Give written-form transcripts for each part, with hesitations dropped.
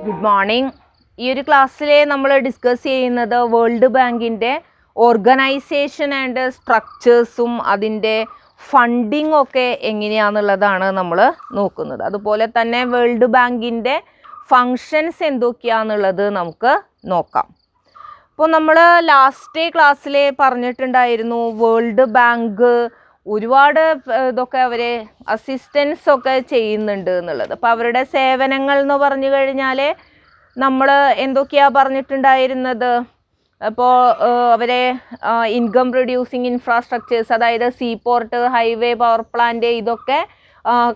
Good morning. ഈ ഒരു ക്ലാസ്സിൽ നമ്മൾ ഡിസ്കസ് ചെയ്യുന്നത് വേൾഡ് ബാങ്കിൻ്റെ ഓർഗനൈസേഷൻ ആൻഡ് സ്ട്രക്ചേഴ്സും അതിൻ്റെ ഫണ്ടിങ് ഒക്കെ എങ്ങനെയാണെന്നുള്ളതാണ് നമ്മൾ നോക്കുന്നത്. അതുപോലെ തന്നെ വേൾഡ് ബാങ്കിൻ്റെ ഫങ്ഷൻസ് എന്തൊക്കെയാണെന്നുള്ളത് നമുക്ക് നോക്കാം. അപ്പോൾ നമ്മൾ ലാസ്റ്റ് ക്ലാസ്സിൽ പറഞ്ഞിട്ടുണ്ടായിരുന്നു വേൾഡ് ബാങ്ക് ഒരുപാട് ഇതൊക്കെ അവർ അസിസ്റ്റൻസ് ഒക്കെ ചെയ്യുന്നുണ്ട് എന്നുള്ളത്. അപ്പോൾ അവരുടെ സേവനങ്ങൾ എന്ന് പറഞ്ഞു കഴിഞ്ഞാൽ നമ്മൾ എന്തൊക്കെയാണ് പറഞ്ഞിട്ടുണ്ടായിരുന്നത്? അപ്പോൾ അവരെ ഇൻകം പ്രൊഡ്യൂസിങ് ഇൻഫ്രാസ്ട്രക്ചേഴ്സ്, അതായത് സീപോർട്ട്, ഹൈവേ, പവർ പ്ലാന്റ്, ഇതൊക്കെ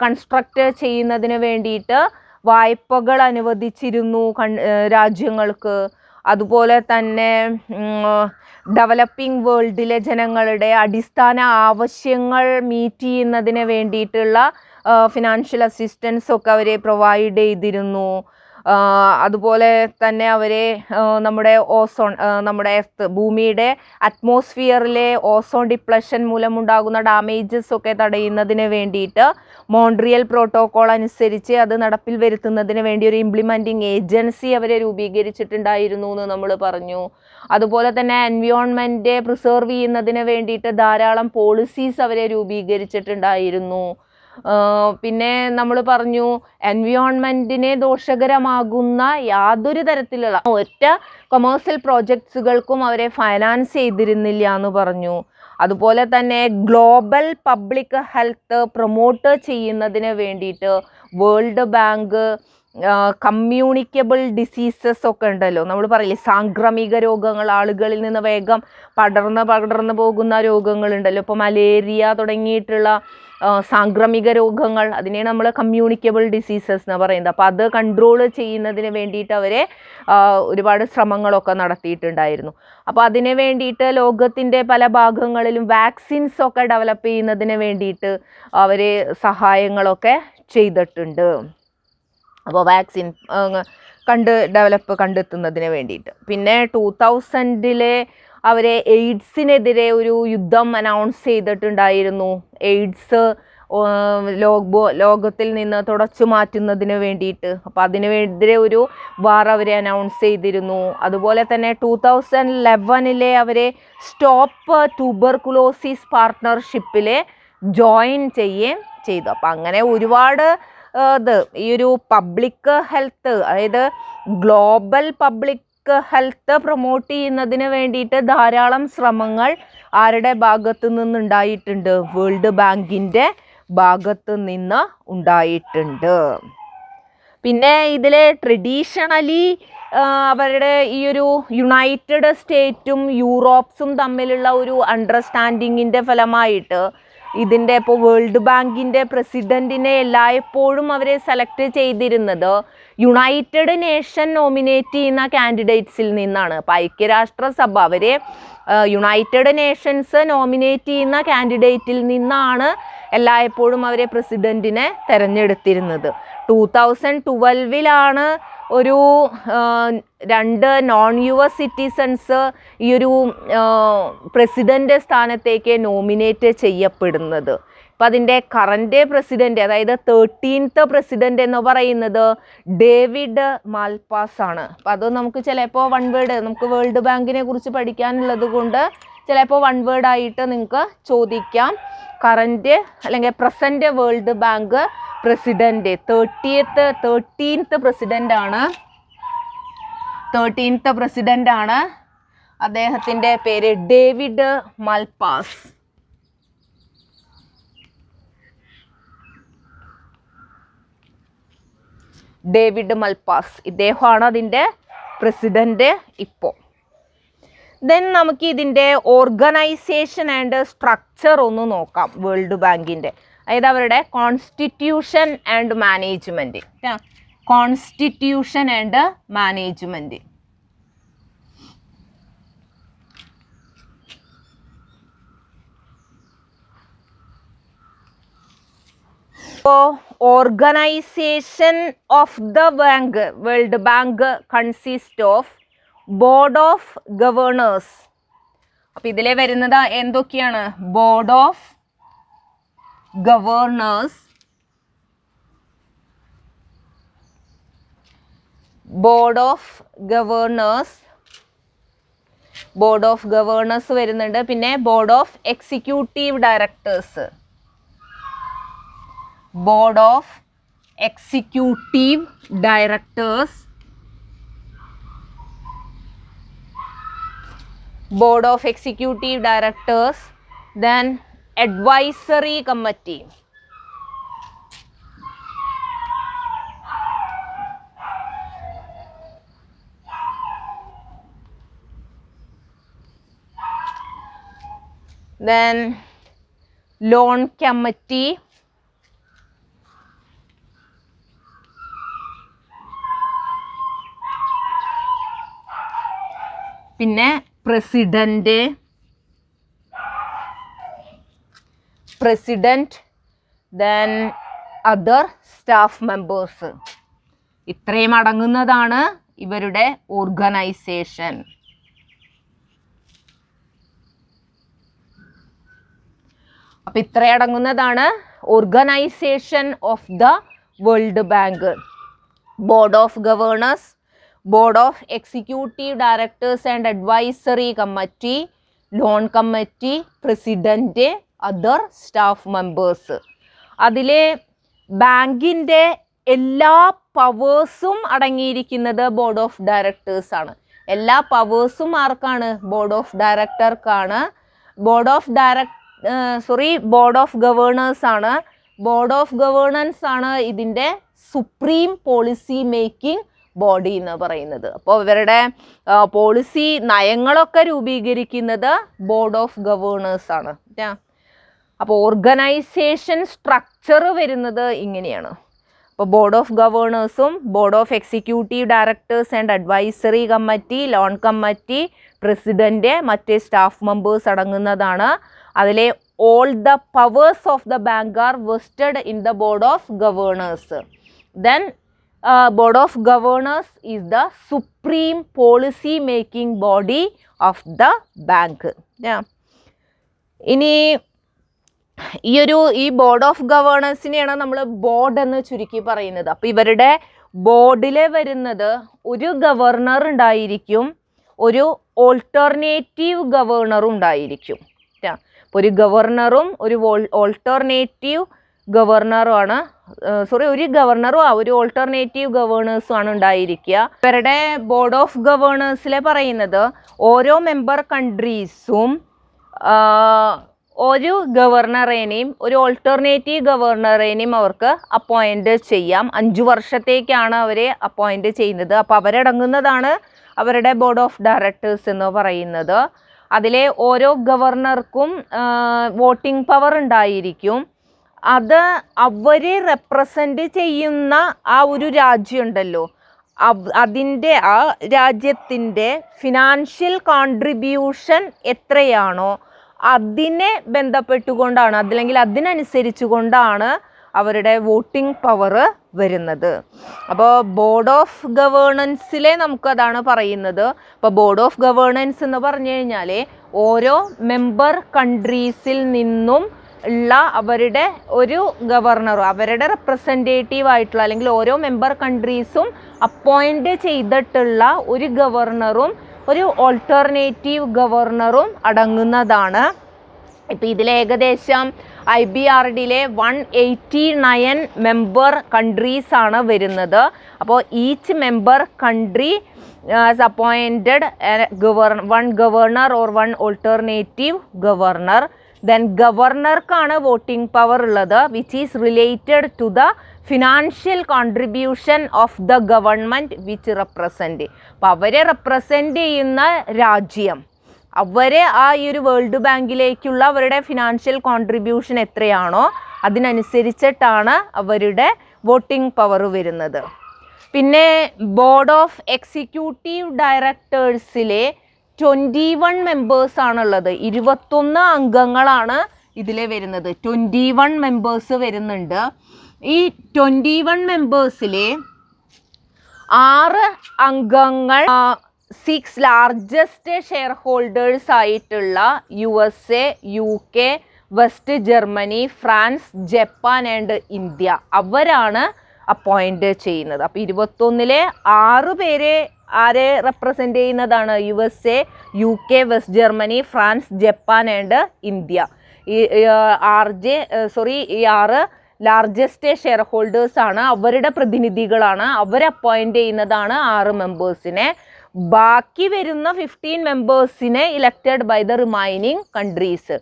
കൺസ്ട്രക്റ്റ് ചെയ്യുന്നതിന് വേണ്ടിയിട്ട് വായ്പകൾ അനുവദിച്ചിരുന്നു രാജ്യങ്ങൾക്ക്. അതുപോലെ തന്നെ ഡെവലപ്പിംഗ് വേൾഡിലെ ജനങ്ങളുടെ അടിസ്ഥാന ആവശ്യങ്ങൾ മീറ്റ് ചെയ്യുന്നതിന് വേണ്ടിയിട്ടുള്ള ഫിനാൻഷ്യൽ അസിസ്റ്റൻസ് ഒക്കെ അവരെ പ്രൊവൈഡ് ചെയ്തിരുന്നു. അതുപോലെ തന്നെ അവരെ നമ്മുടെ എർത്ത്, ഭൂമിയുടെ അറ്റ്മോസ്ഫിയറിലെ ഓസോൺ ഡിപ്ലഷൻ മൂലമുണ്ടാകുന്ന ഡാമേജസ് ഒക്കെ തടയുന്നതിന് വേണ്ടിയിട്ട് മോൺട്രിയൽ പ്രോട്ടോകോൾ അനുസരിച്ച് അത് നടപ്പിൽ വരുത്തുന്നതിന് വേണ്ടി ഒരു ഇംപ്ലിമെൻറ്റിംഗ് ഏജൻസി അവരെ രൂപീകരിച്ചിട്ടുണ്ടായിരുന്നു എന്ന് നമ്മൾ പറഞ്ഞു. അതുപോലെ തന്നെ എൻവിയോൺമെൻറ്റ് പ്രിസർവ് ചെയ്യുന്നതിന് വേണ്ടിയിട്ട് ധാരാളം പോളിസീസ് അവരെ രൂപീകരിച്ചിട്ടുണ്ടായിരുന്നു. പിന്നെ നമ്മൾ പറഞ്ഞു എൻവിയോൺമെൻറ്റിനെ ദോഷകരമാകുന്ന യാതൊരു തരത്തിലുള്ള ഒറ്റ കൊമേഴ്സ്യൽ പ്രോജക്ട്സുകൾക്കും അവരെ ഫൈനാൻസ് ചെയ്തിരുന്നില്ല എന്ന് പറഞ്ഞു. അതുപോലെ തന്നെ ഗ്ലോബൽ പബ്ലിക് ഹെൽത്ത് പ്രൊമോട്ട് ചെയ്യുന്നതിന് വേണ്ടിയിട്ട് വേൾഡ് ബാങ്ക് കമ്മ്യൂണിക്കബിൾ ഡിസീസസ് ഒക്കെ ഉണ്ടല്ലോ, നമ്മൾ പറയില്ലേ സാംക്രമിക രോഗങ്ങൾ, ആളുകളിൽ നിന്ന് വേഗം പടർന്ന് പോകുന്ന രോഗങ്ങളുണ്ടല്ലോ, ഇപ്പോൾ മലേറിയ തുടങ്ങിയിട്ടുള്ള സാംക്രമിക രോഗങ്ങൾ, അതിനെ നമ്മൾ കമ്മ്യൂണിക്കബിൾ ഡിസീസസ് എന്ന് പറയുന്നത്. അപ്പോൾ അത് കൺട്രോൾ ചെയ്യുന്നതിന് വേണ്ടിയിട്ട് അവരെ ഒരുപാട് ശ്രമങ്ങളൊക്കെ നടത്തിയിട്ടുണ്ടായിരുന്നു. അപ്പോൾ അതിന് വേണ്ടിയിട്ട് ലോകത്തിൻ്റെ പല ഭാഗങ്ങളിലും വാക്സിൻസ് ഒക്കെ ഡെവലപ്പ് ചെയ്യുന്നതിന് വേണ്ടിയിട്ട് അവർ സഹായങ്ങളൊക്കെ ചെയ്തിട്ടുണ്ട്. അപ്പോൾ വാക്സിൻ കണ്ടെത്തുന്നതിന് വേണ്ടിയിട്ട്. പിന്നെ 2000 അവരെ എയ്ഡ്സിനെതിരെ ഒരു യുദ്ധം അനൗൺസ് ചെയ്തിട്ടുണ്ടായിരുന്നു. എയ്ഡ്സ് ലോകത്തിൽ നിന്ന് തുടച്ചു മാറ്റുന്നതിന് വേണ്ടിയിട്ട്. അപ്പോൾ അതിനെതിരെ ഒരു വാർ അവരെ അനൗൺസ് ചെയ്തിരുന്നു. അതുപോലെ തന്നെ 2011 അവരെ സ്റ്റോപ്പ് ട്യൂബർകുലോസിസ് പാർട്ട്ണർഷിപ്പിൽ ജോയിൻ ചെയ്യുകയും ചെയ്തു. അപ്പം അങ്ങനെ ഒരുപാട് ഈ ഒരു പബ്ലിക് ഹെൽത്ത്, അതായത് ഗ്ലോബൽ പബ്ലിക് ഹെൽത്ത് പ്രൊമോട്ട് ചെയ്യുന്നതിന് വേണ്ടിയിട്ട് ധാരാളം ശ്രമങ്ങൾ ആരുടെ ഭാഗത്തു നിന്നുണ്ടായിട്ടുണ്ട്? വേൾഡ് ബാങ്കിൻ്റെ ഭാഗത്ത് നിന്ന് ഉണ്ടായിട്ടുണ്ട്. പിന്നെ ഇതിൽ ട്രഡീഷണലി അവരുടെ ഈ ഒരു യുണൈറ്റഡ് സ്റ്റേറ്റും യൂറോപ്സും തമ്മിലുള്ള ഒരു അണ്ടർസ്റ്റാൻഡിങ്ങിൻ്റെ ഫലമായിട്ട് ഇതിൻ്റെ ഇപ്പോൾ വേൾഡ് ബാങ്കിൻ്റെ പ്രസിഡൻറ്റിനെ എല്ലായ്പ്പോഴും അവരെ സെലക്ട് ചെയ്തിരുന്നത് യുണൈറ്റഡ് നേഷൻ നോമിനേറ്റ് ചെയ്യുന്ന കാൻഡിഡേറ്റ്സിൽ നിന്നാണ്. അപ്പോൾ ഐക്യരാഷ്ട്രസഭ അവരെ യുണൈറ്റഡ് നേഷൻസ് നോമിനേറ്റ് ചെയ്യുന്ന കാൻഡിഡേറ്റിൽ നിന്നാണ് എല്ലായ്പ്പോഴും അവരെ പ്രസിഡൻറ്റിനെ തിരഞ്ഞെടുത്തിരുന്നത്. 2012 ഒരു 2 നോൺ US സിറ്റിസൺസ് ഈ ഒരു പ്രസിഡൻ്റ് സ്ഥാനത്തേക്ക് നോമിനേറ്റ് ചെയ്യപ്പെടുന്നത്. അപ്പോൾ അതിൻ്റെ കറൻറ്റ് പ്രസിഡൻ്റ്, അതായത് 13th പ്രസിഡൻ്റ് എന്ന് പറയുന്നത് ഡേവിഡ് മാൽപാസ് ആണ്. അപ്പോൾ അത് നമുക്ക് ചിലപ്പോൾ വൺ വേർഡ്, നമുക്ക് വേൾഡ് ബാങ്കിനെ കുറിച്ച് പഠിക്കാനുള്ളത് കൊണ്ട് ചിലപ്പോൾ വൺ വേർഡ് ആയിട്ട് നിങ്ങൾക്ക് ചോദിക്കാം. കറൻറ്റ് അല്ലെങ്കിൽ present world bank president 13th president ആണ്. അദ്ദേഹത്തിൻ്റെ പേര് ഡേവിഡ് മാൽപാസ്. ഇദ്ദേഹമാണ് അതിൻ്റെ പ്രസിഡൻ്റ് ഇപ്പോൾ. ദെൻ നമുക്ക് ഇതിൻ്റെ ഓർഗനൈസേഷൻ ആൻഡ് സ്ട്രക്ചർ ഒന്ന് നോക്കാം. വേൾഡ് ബാങ്കിൻ്റെ, അതായത് അവരുടെ കോൺസ്റ്റിറ്റ്യൂഷൻ ആൻഡ് മാനേജ്മെൻറ്റ്. അപ്പോൾ organisation of the bank, world bank consist of board of governors. അപ്പോൾ ഇതിലെ വരുന്നത് എന്തൊക്കെയാണ്? Board of governors, board of governors വരുന്നുണ്ട്. പിന്നെ board of executive directors, board of executive directors, board of executive directors, then advisory committee, then loan committee, പിന്നെ president, then other staff members. ഇത്രയും അടങ്ങുന്നതാണ് ഇവരുടെ ഓർഗനൈസേഷൻ. അപ്പം ഇത്രയും അടങ്ങുന്നതാണ് organisation of the world bank. Board of governors, board of executive directors and advisory committee, loan committee, president, other staff members. അതിലെ ബാങ്കിൻ്റെ എല്ലാ പവേഴ്സും അടങ്ങിയിരിക്കുന്നത് ബോർഡ് ഓഫ് ഡയറക്ടേഴ്സ് ആണ്. എല്ലാ പവേഴ്സും ആർക്കാണ്? ബോർഡ് ഓഫ് ഡയറക്ടർക്കാണ്. ബോർഡ് ഓഫ് ഗവേണേഴ്സ് ആണ്. ബോർഡ് ഓഫ് ഗവേണൻസ് ആണ് ഇതിൻ്റെ സുപ്രീം പോളിസി മേക്കിംഗ് ബോഡി എന്ന് പറയുന്നത്. അപ്പോൾ ഇവരുടെ പോളിസി നയങ്ങളൊക്കെ രൂപീകരിക്കുന്നത് ബോർഡ് ഓഫ് ഗവേണേഴ്സ് ആണ്. അപ്പോൾ ഓർഗനൈസേഷൻ സ്ട്രക്ചർ വരുന്നത് ഇങ്ങനെയാണ്. അപ്പോൾ ബോർഡ് ഓഫ് ഗവേണേഴ്സും board of executive directors and advisory committee, loan committee, president, മറ്റേ സ്റ്റാഫ് മെമ്പേഴ്സ് അടങ്ങുന്നതാണ്. അതിലെ all the powers of the bank are vested in the board of governors. Then board of governors is the supreme policy making body of the bank. ഇനി ഈ board of ഗവേണേഴ്സിനെയാണ് നമ്മൾ board എന്ന് ചുരുക്കി പറയുന്നത്. അപ്പോൾ ഇവരുടെ ബോർഡിൽ വരുന്നത് ഒരു ഗവർണർ ഉണ്ടായിരിക്കും, ഒരു ഓൾട്ടർനേറ്റീവ് ഗവർണറും ഉണ്ടായിരിക്കും. അപ്പോൾ ഒരു ഗവർണറും ഒരു ഓൾട്ടർനേറ്റീവ് ഗവർണറുമാണ് ഒരു ഗവർണറും ഒരു ഓൾട്ടർനേറ്റീവ് ഗവേണേഴ്സും ആണ് ഉണ്ടായിരിക്കുക. ഇവരുടെ ബോർഡ് ഓഫ് ഗവേണേഴ്സിലെ പറയുന്നത് ഓരോ മെമ്പർ കൺട്രീസും ഒരു ഗവർണറേനെയും ഒരു ഓൾട്ടർനേറ്റീവ് ഗവർണറേനെയും അവർക്ക് അപ്പോയിൻ്റ് ചെയ്യാം. 5 വർഷത്തേക്കാണ് അവരെ അപ്പോയിൻ്റ് ചെയ്യുന്നത്. അപ്പോൾ അവരടങ്ങുന്നതാണ് അവരുടെ ബോർഡ് ഓഫ് ഡയറക്ടേഴ്സ് എന്ന് പറയുന്നത്. അതിലെ ഓരോ ഗവർണർക്കും വോട്ടിംഗ് പവർ ഉണ്ടായിരിക്കും. അത് അവരെ റെപ്രസെൻ്റ് ചെയ്യുന്ന ആ ഒരു രാജ്യമുണ്ടല്ലോ, അതിൻ്റെ ആ രാജ്യത്തിൻ്റെ ഫിനാൻഷ്യൽ കോൺട്രിബ്യൂഷൻ എത്രയാണോ അതിനെ ബന്ധപ്പെട്ടുകൊണ്ടാണ്, അല്ലെങ്കിൽ അതിനനുസരിച്ച് കൊണ്ടാണ് അവരുടെ വോട്ടിംഗ് പവർ വരുന്നത്. അപ്പോൾ ബോർഡ് ഓഫ് ഗവേണൻസിലെ നമുക്കതാണ് പറയുന്നത്. അപ്പോൾ ബോർഡ് ഓഫ് ഗവേണൻസ് എന്ന് പറഞ്ഞു കഴിഞ്ഞാൽ ഓരോ മെമ്പർ കൺട്രീസിൽ നിന്നും ഉള്ള അവരുടെ ഒരു ഗവർണറും അവരുടെ റെപ്രസെൻറ്റേറ്റീവ് ആയിട്ടുള്ള, അല്ലെങ്കിൽ ഓരോ മെമ്പർ കൺട്രീസും അപ്പോയിൻ്റ് ചെയ്തിട്ടുള്ള ഒരു ഗവർണറും ഒരു ഓൾട്ടർനേറ്റീവ് ഗവർണറും അടങ്ങുന്നതാണ്. ഇപ്പം ഇതിൽ ഏകദേശം IBRDയിലെ 189 മെമ്പർ കൺട്രീസ് ആണ് വരുന്നത്. അപ്പോൾ each member country as appointed one governor or one alternative governor. Then ഗവർണർക്കാണ് വോട്ടിംഗ് പവർ ഉള്ളത്, which is related to the financial contribution of the government which represent. അപ്പോൾ അവരെ റെപ്രസെൻ്റ് ചെയ്യുന്ന രാജ്യം, അവരെ ആ ഈ ഒരു വേൾഡ് ബാങ്കിലേക്കുള്ള അവരുടെ ഫിനാൻഷ്യൽ കോൺട്രിബ്യൂഷൻ എത്രയാണോ അതിനനുസരിച്ചിട്ടാണ് അവരുടെ വോട്ടിംഗ് പവർ വരുന്നത്. പിന്നെ ബോർഡ് ഓഫ് എക്സിക്യൂട്ടീവ് ഡയറക്ടേഴ്സിലെ 21 മെമ്പേഴ്സ് ആണുള്ളത്. 21 അംഗങ്ങളാണ് ഇതിലെ വരുന്നത്. 21 മെമ്പേഴ്സ് വരുന്നുണ്ട്. ഈ 21 മെമ്പേഴ്സിലെ 6 അംഗങ്ങൾ 6 ലാർജസ്റ്റ് ഷെയർ ഹോൾഡേഴ്സ് ആയിട്ടുള്ള USA, UK, west Germany, France, Japan and India, അവരാണ് അപ്പോയിൻറ്റ് ചെയ്യുന്നത്. അപ്പോൾ 21-ലെ 6 പേരെ ആരെ റെപ്രസെൻ്റ് ചെയ്യുന്നതാണ്? USA, UK, west Germany, France, Japan and India. ഈ 6 ലാർജസ്റ്റ് ഷെയർ ഹോൾഡേഴ്സാണ്, അവരുടെ പ്രതിനിധികളാണ്, അവർ അപ്പോയിൻറ്റ് ചെയ്യുന്നതാണ് 6 മെമ്പേഴ്സിനെ. ബാക്കി വരുന്ന 15 മെമ്പേഴ്സിനെ elected by the remaining countries.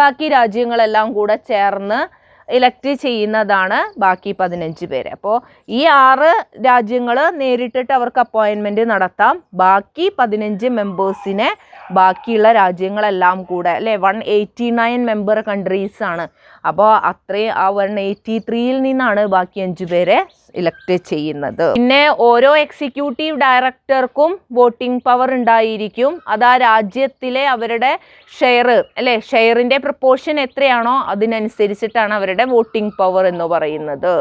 ബാക്കി രാജ്യങ്ങളെല്ലാം കൂടെ ചേർന്ന് ഇലക്റ്റ് ചെയ്യുന്നതാണ് ബാക്കി 15 പേര്. അപ്പോൾ ഈ 6 രാജ്യങ്ങൾ നേരിട്ടിട്ട് അവർക്ക് അപ്പോയിൻമെൻറ്റ് നടത്താം. ബാക്കി 15 മെമ്പേഴ്സിനെ ബാക്കിയുള്ള രാജ്യങ്ങളെല്ലാം കൂടെ, അല്ലേ, 189 മെമ്പർ കൺട്രീസാണ്. അപ്പോൾ അത്രയും 183-ൽ നിന്നാണ് ബാക്കി 5 പേരെ ഇലക്ട് ചെയ്യുന്നത്. പിന്നെ ഓരോ എക്സിക്യൂട്ടീവ് ഡയറക്ടർക്കും വോട്ടിംഗ് പവർ ഉണ്ടായിരിക്കും. അത് ആ രാജ്യത്തിലെ അവരുടെ ഷെയർ, അല്ലേ, ഷെയറിൻ്റെ പ്രപ്പോർഷൻ എത്രയാണോ അതിനനുസരിച്ചിട്ടാണ് അവരുടെ വോട്ടിംഗ് പവർ എന്ന് പറയുന്നത്.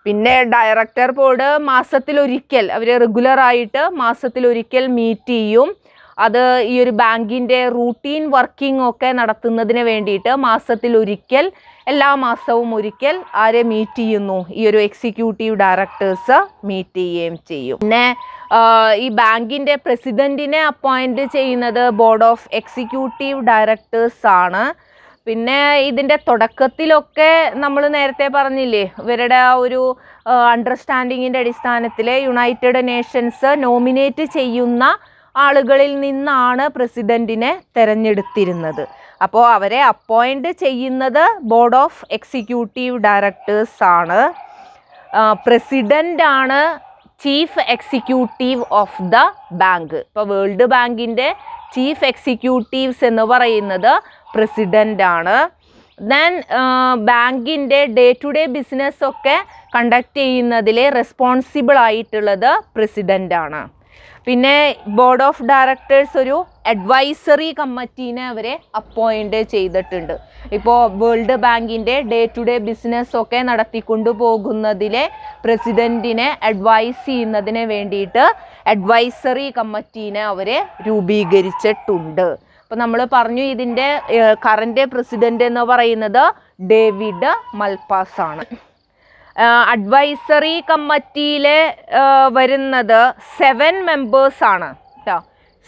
പിന്നെ ഡയറക്ടർ ബോർഡ് മാസത്തിലൊരിക്കൽ, അവർ റെഗുലറായിട്ട് മാസത്തിലൊരിക്കൽ മീറ്റ് ചെയ്യും. അത് ഈ ഒരു ബാങ്കിൻ്റെ റൂട്ടീൻ വർക്കിംഗ് ഒക്കെ നടത്തുന്നതിന് വേണ്ടിയിട്ട് മാസത്തിലൊരിക്കൽ, എല്ലാ മാസവും ഒരിക്കൽ ആരെ മീറ്റ് ചെയ്യുന്നു? ഈ ഒരു എക്സിക്യൂട്ടീവ് ഡയറക്ടേഴ്സ് മീറ്റ് ചെയ്യുകയും ചെയ്യും. പിന്നെ ഈ ബാങ്കിൻ്റെ പ്രസിഡൻറ്റിനെ അപ്പോയിൻറ്റ് ചെയ്യുന്നത് ബോർഡ് ഓഫ് എക്സിക്യൂട്ടീവ് ഡയറക്ടേഴ്സ് ആണ്. പിന്നെ ഇതിൻ്റെ തുടക്കത്തിലൊക്കെ നമ്മൾ നേരത്തെ പറഞ്ഞില്ലേ, ഇവരുടെ ആ ഒരു അണ്ടർസ്റ്റാൻഡിങ്ങിൻ്റെ അടിസ്ഥാനത്തിൽ യുണൈറ്റഡ് നേഷൻസ് നോമിനേറ്റ് ചെയ്യുന്ന ആളുകളിൽ നിന്നാണ് പ്രസിഡൻറ്റിനെ തിരഞ്ഞെടുത്തിരുന്നത്. അപ്പോൾ അവരെ അപ്പോയിൻറ്റ് ചെയ്യുന്നത് ബോർഡ് ഓഫ് എക്സിക്യൂട്ടീവ് ഡയറക്ടേഴ്സ് ആണ്. പ്രസിഡൻ്റാണ് chief executive of the bank. ഇപ്പോൾ വേൾഡ് ബാങ്കിൻ്റെ ചീഫ് എക്സിക്യൂട്ടീവ്സ് എന്ന് പറയുന്നത് പ്രസിഡൻ്റ് ആണ്. ദെൻ ബാങ്കിൻ്റെ ഡേ ടു ഡേ ബിസിനസ് ഒക്കെ കണ്ടക്ട് ചെയ്യുന്നതിൽ റെസ്പോൺസിബിൾ ആയിട്ടുള്ളത് പ്രസിഡൻ്റ് ആണ്. പിന്നെ ബോർഡ് ഓഫ് ഡയറക്ടേഴ്സ് ഒരു അഡ്വൈസറി കമ്മിറ്റീനെ അവരെ അപ്പോയിൻറ്റ് ചെയ്തിട്ടുണ്ട്. ഇപ്പോൾ വേൾഡ് ബാങ്കിൻ്റെ ഡേ ടു ഡേ ബിസിനസ് ഒക്കെ നടത്തിക്കൊണ്ടു പോകുന്നതിലെ പ്രസിഡൻറ്റിനെ അഡ്വൈസ് ചെയ്യുന്നതിന് വേണ്ടിയിട്ട് അഡ്വൈസറി കമ്മിറ്റീനെ അവരെ രൂപീകരിച്ചിട്ടുണ്ട്. അപ്പോൾ നമ്മൾ പറഞ്ഞു ഇതിൻ്റെ കറൻറ്റ് പ്രസിഡൻ്റ് എന്ന് പറയുന്നത് ഡേവിഡ് മൽപാസ് ആണ്. അഡ്വൈസറി കമ്മിറ്റിയിൽ വരുന്നത് 7 മെമ്പേഴ്സാണ് കേട്ടോ.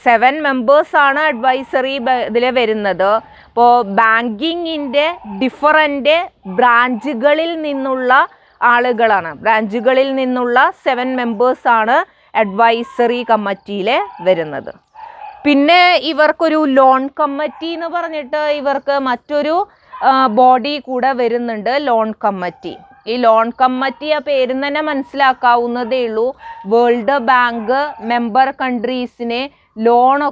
7 മെമ്പേഴ്സാണ് അഡ്വൈസറി ഇതിൽ വരുന്നത്. അപ്പോൾ ബാങ്കിങ്ങിൻ്റെ ഡിഫറൻറ്റ് ബ്രാഞ്ചുകളിൽ നിന്നുള്ള ആളുകളാണ്. ബ്രാഞ്ചുകളിൽ നിന്നുള്ള 7 മെമ്പേഴ്സാണ് അഡ്വൈസറി കമ്മിറ്റിയിൽ വരുന്നത്. പിന്നെ ഇവർക്കൊരു ലോൺ കമ്മിറ്റി എന്ന് പറഞ്ഞിട്ട് ഇവർക്ക് മറ്റൊരു ബോഡി കൂടെ വരുന്നുണ്ട്, ലോൺ കമ്മിറ്റി. ഈ ലോൺ കമ്മിറ്റി ആ പേരിൽ തന്നെ മനസ്സിലാക്കാവുന്നതേ ഉള്ളൂ. വേൾഡ് ബാങ്ക് മെമ്പർ കൺട്രീസിനെ ലോൺ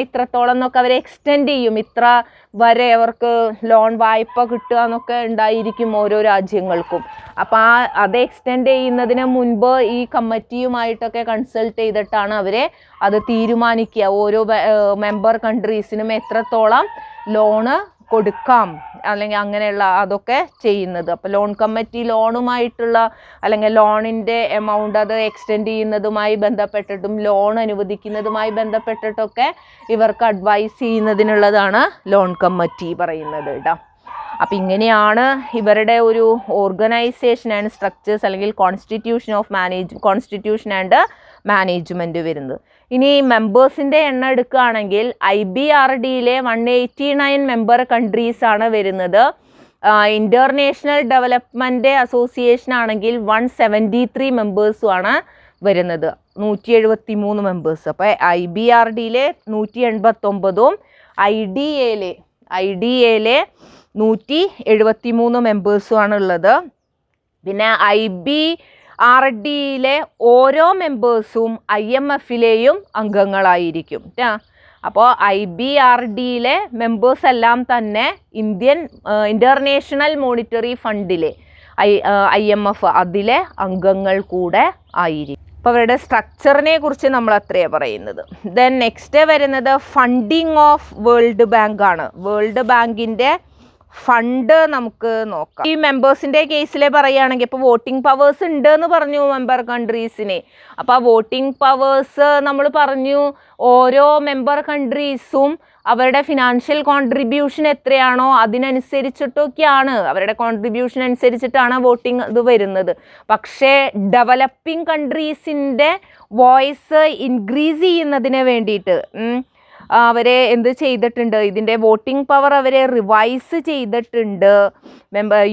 ഇത്രത്തോളം എന്നൊക്കെ അവർ എക്സ്റ്റെൻഡ് ചെയ്യും. ഇത്ര വരെ അവർക്ക് ലോൺ വായ്പ കിട്ടുക എന്നൊക്കെ ഉണ്ടായിരിക്കും ഓരോ രാജ്യങ്ങൾക്കും. അപ്പോൾ അത് എക്സ്റ്റെൻഡ് ചെയ്യുന്നതിന് മുൻപ് ഈ കമ്മിറ്റിയുമായിട്ടൊക്കെ കൺസൾട്ട് ചെയ്തിട്ടാണ് അവരെ അത് തീരുമാനിക്കുക. ഓരോ മെമ്പർ കൺട്രീസിനും എത്രത്തോളം ലോണ് കൊടുക്കാം അല്ലെങ്കിൽ അങ്ങനെയുള്ള അതൊക്കെ ചെയ്യുന്നത്. അപ്പോൾ ലോൺ കമ്മിറ്റി ലോണുമായിട്ടുള്ള അല്ലെങ്കിൽ ലോണിൻ്റെ എമൗണ്ട് അത് എക്സ്റ്റെൻഡ് ചെയ്യുന്നതുമായി ബന്ധപ്പെട്ടിട്ടും ലോൺ അനുവദിക്കുന്നതുമായി ബന്ധപ്പെട്ടിട്ടൊക്കെ ഇവർക്ക് അഡ്വൈസ് ചെയ്യുന്നതിനുള്ളതാണ് ലോൺ കമ്മിറ്റി പറയുന്നത് കേട്ടോ. അപ്പം ഇങ്ങനെയാണ് ഇവരുടെ ഒരു ഓർഗനൈസേഷൻ ആൻഡ് സ്ട്രക്ചേഴ്സ് അല്ലെങ്കിൽ കോൺസ്റ്റിറ്റ്യൂഷൻ ആൻഡ് മാനേജ്മെൻറ്റ് വരുന്നത്. ഇനി മെമ്പേഴ്സിൻ്റെ എണ്ണം എടുക്കുകയാണെങ്കിൽ IBRDയിലെ 189 മെമ്പർ കൺട്രീസാണ് വരുന്നത്. ഇൻ്റർനാഷണൽ ഡെവലപ്മെൻറ്റ് അസോസിയേഷൻ ആണെങ്കിൽ 173 മെമ്പേഴ്സുമാണ് വരുന്നത്, 173 മെമ്പേഴ്സ്. അപ്പോൾ IBRDയിലെ 189ഉം IDAയിലെ 173 മെമ്പേഴ്സുമാണ് ഉള്ളത്. പിന്നെ IBRDയിലെ ഓരോ മെമ്പേഴ്സും IMFിലെയും അംഗങ്ങളായിരിക്കും. അപ്പോൾ IBRDയിലെ മെമ്പേഴ്സ് എല്ലാം തന്നെ ഇൻ്റർനാഷണൽ മോണിറ്ററി ഫണ്ടിലെ IMF അതിലെ അംഗങ്ങൾ കൂടെ ആയിരിക്കും. അപ്പോൾ അവരുടെ സ്ട്രക്ചറിനെ കുറിച്ച് നമ്മൾ അത്രയാണ് പറയുന്നത്. ദെൻ നെക്സ്റ്റ് വരുന്നത് ഫണ്ടിങ് ഓഫ് വേൾഡ് ബാങ്ക് ആണ്. വേൾഡ് ബാങ്കിൻ്റെ ഫണ്ട് നമുക്ക് നോക്കാം. ഈ മെമ്പേഴ്സിൻ്റെ കേസിൽ പറയുകയാണെങ്കിൽ ഇപ്പോൾ വോട്ടിംഗ് പവേഴ്സ് ഉണ്ട് എന്ന് പറഞ്ഞു മെമ്പർ കൺട്രീസിന്. അപ്പോൾ ആ വോട്ടിംഗ് പവേഴ്സ് നമ്മൾ പറഞ്ഞു ഓരോ മെമ്പർ കൺട്രീസും അവരുടെ ഫിനാൻഷ്യൽ കോൺട്രിബ്യൂഷൻ എത്രയാണോ അതിനനുസരിച്ചിട്ടൊക്കെയാണ്, അവരുടെ കോൺട്രിബ്യൂഷൻ അനുസരിച്ചിട്ടാണ് വോട്ടിംഗ് ഇത് വരുന്നത്. പക്ഷേ ഡെവലപ്പിംഗ് കൺട്രീസിൻ്റെ വോയിസ് ഇൻക്രീസ് ചെയ്യുന്നതിന് വേണ്ടിയിട്ട് അവരെ എന്ത് ചെയ്തിട്ടുണ്ട്, ഇതിൻ്റെ വോട്ടിംഗ് പവർ അവരെ റിവൈസ് ചെയ്തിട്ടുണ്ട്.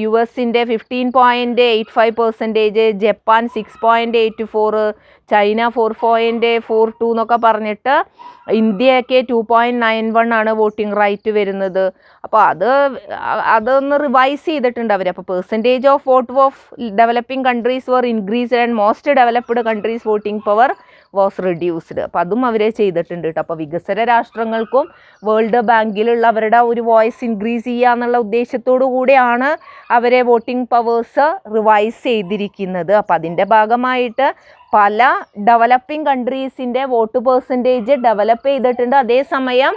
US-ൻ്റെ 15.85%, ജപ്പാൻ 6.84%, ചൈന 4.42 എന്നൊക്കെ പറഞ്ഞിട്ട് ഇന്ത്യയൊക്കെ 2.91 ആണ് വോട്ടിംഗ് റൈറ്റ് വരുന്നത്. അപ്പോൾ അതൊന്ന് റിവൈസ് ചെയ്തിട്ടുണ്ട് അവർ. അപ്പോൾ percentage of vote of developing countries were increased and most developed countries voting power was reduced. അപ്പോൾ അതും അവരെ ചെയ്തിട്ടുണ്ട് കേട്ടോ. അപ്പോൾ വികസ്വര രാഷ്ട്രങ്ങൾക്കും വേൾഡ് ബാങ്കിലുള്ള അവരുടെ ഒരു വോയിസ് ഇൻക്രീസ് ചെയ്യുക എന്നുള്ള ഉദ്ദേശത്തോടു കൂടിയാണ് അവരെ വോട്ടിംഗ് പവേഴ്സ് റിവൈസ് ചെയ്തിരിക്കുന്നത്. അപ്പോൾ അതിൻ്റെ ഭാഗമായിട്ട് പല ഡെവലപ്പിംഗ് കൺട്രീസിൻ്റെ വോട്ട് പെർസെൻറ്റേജ് ഡെവലപ്പ് ചെയ്തിട്ടുണ്ട്. അതേസമയം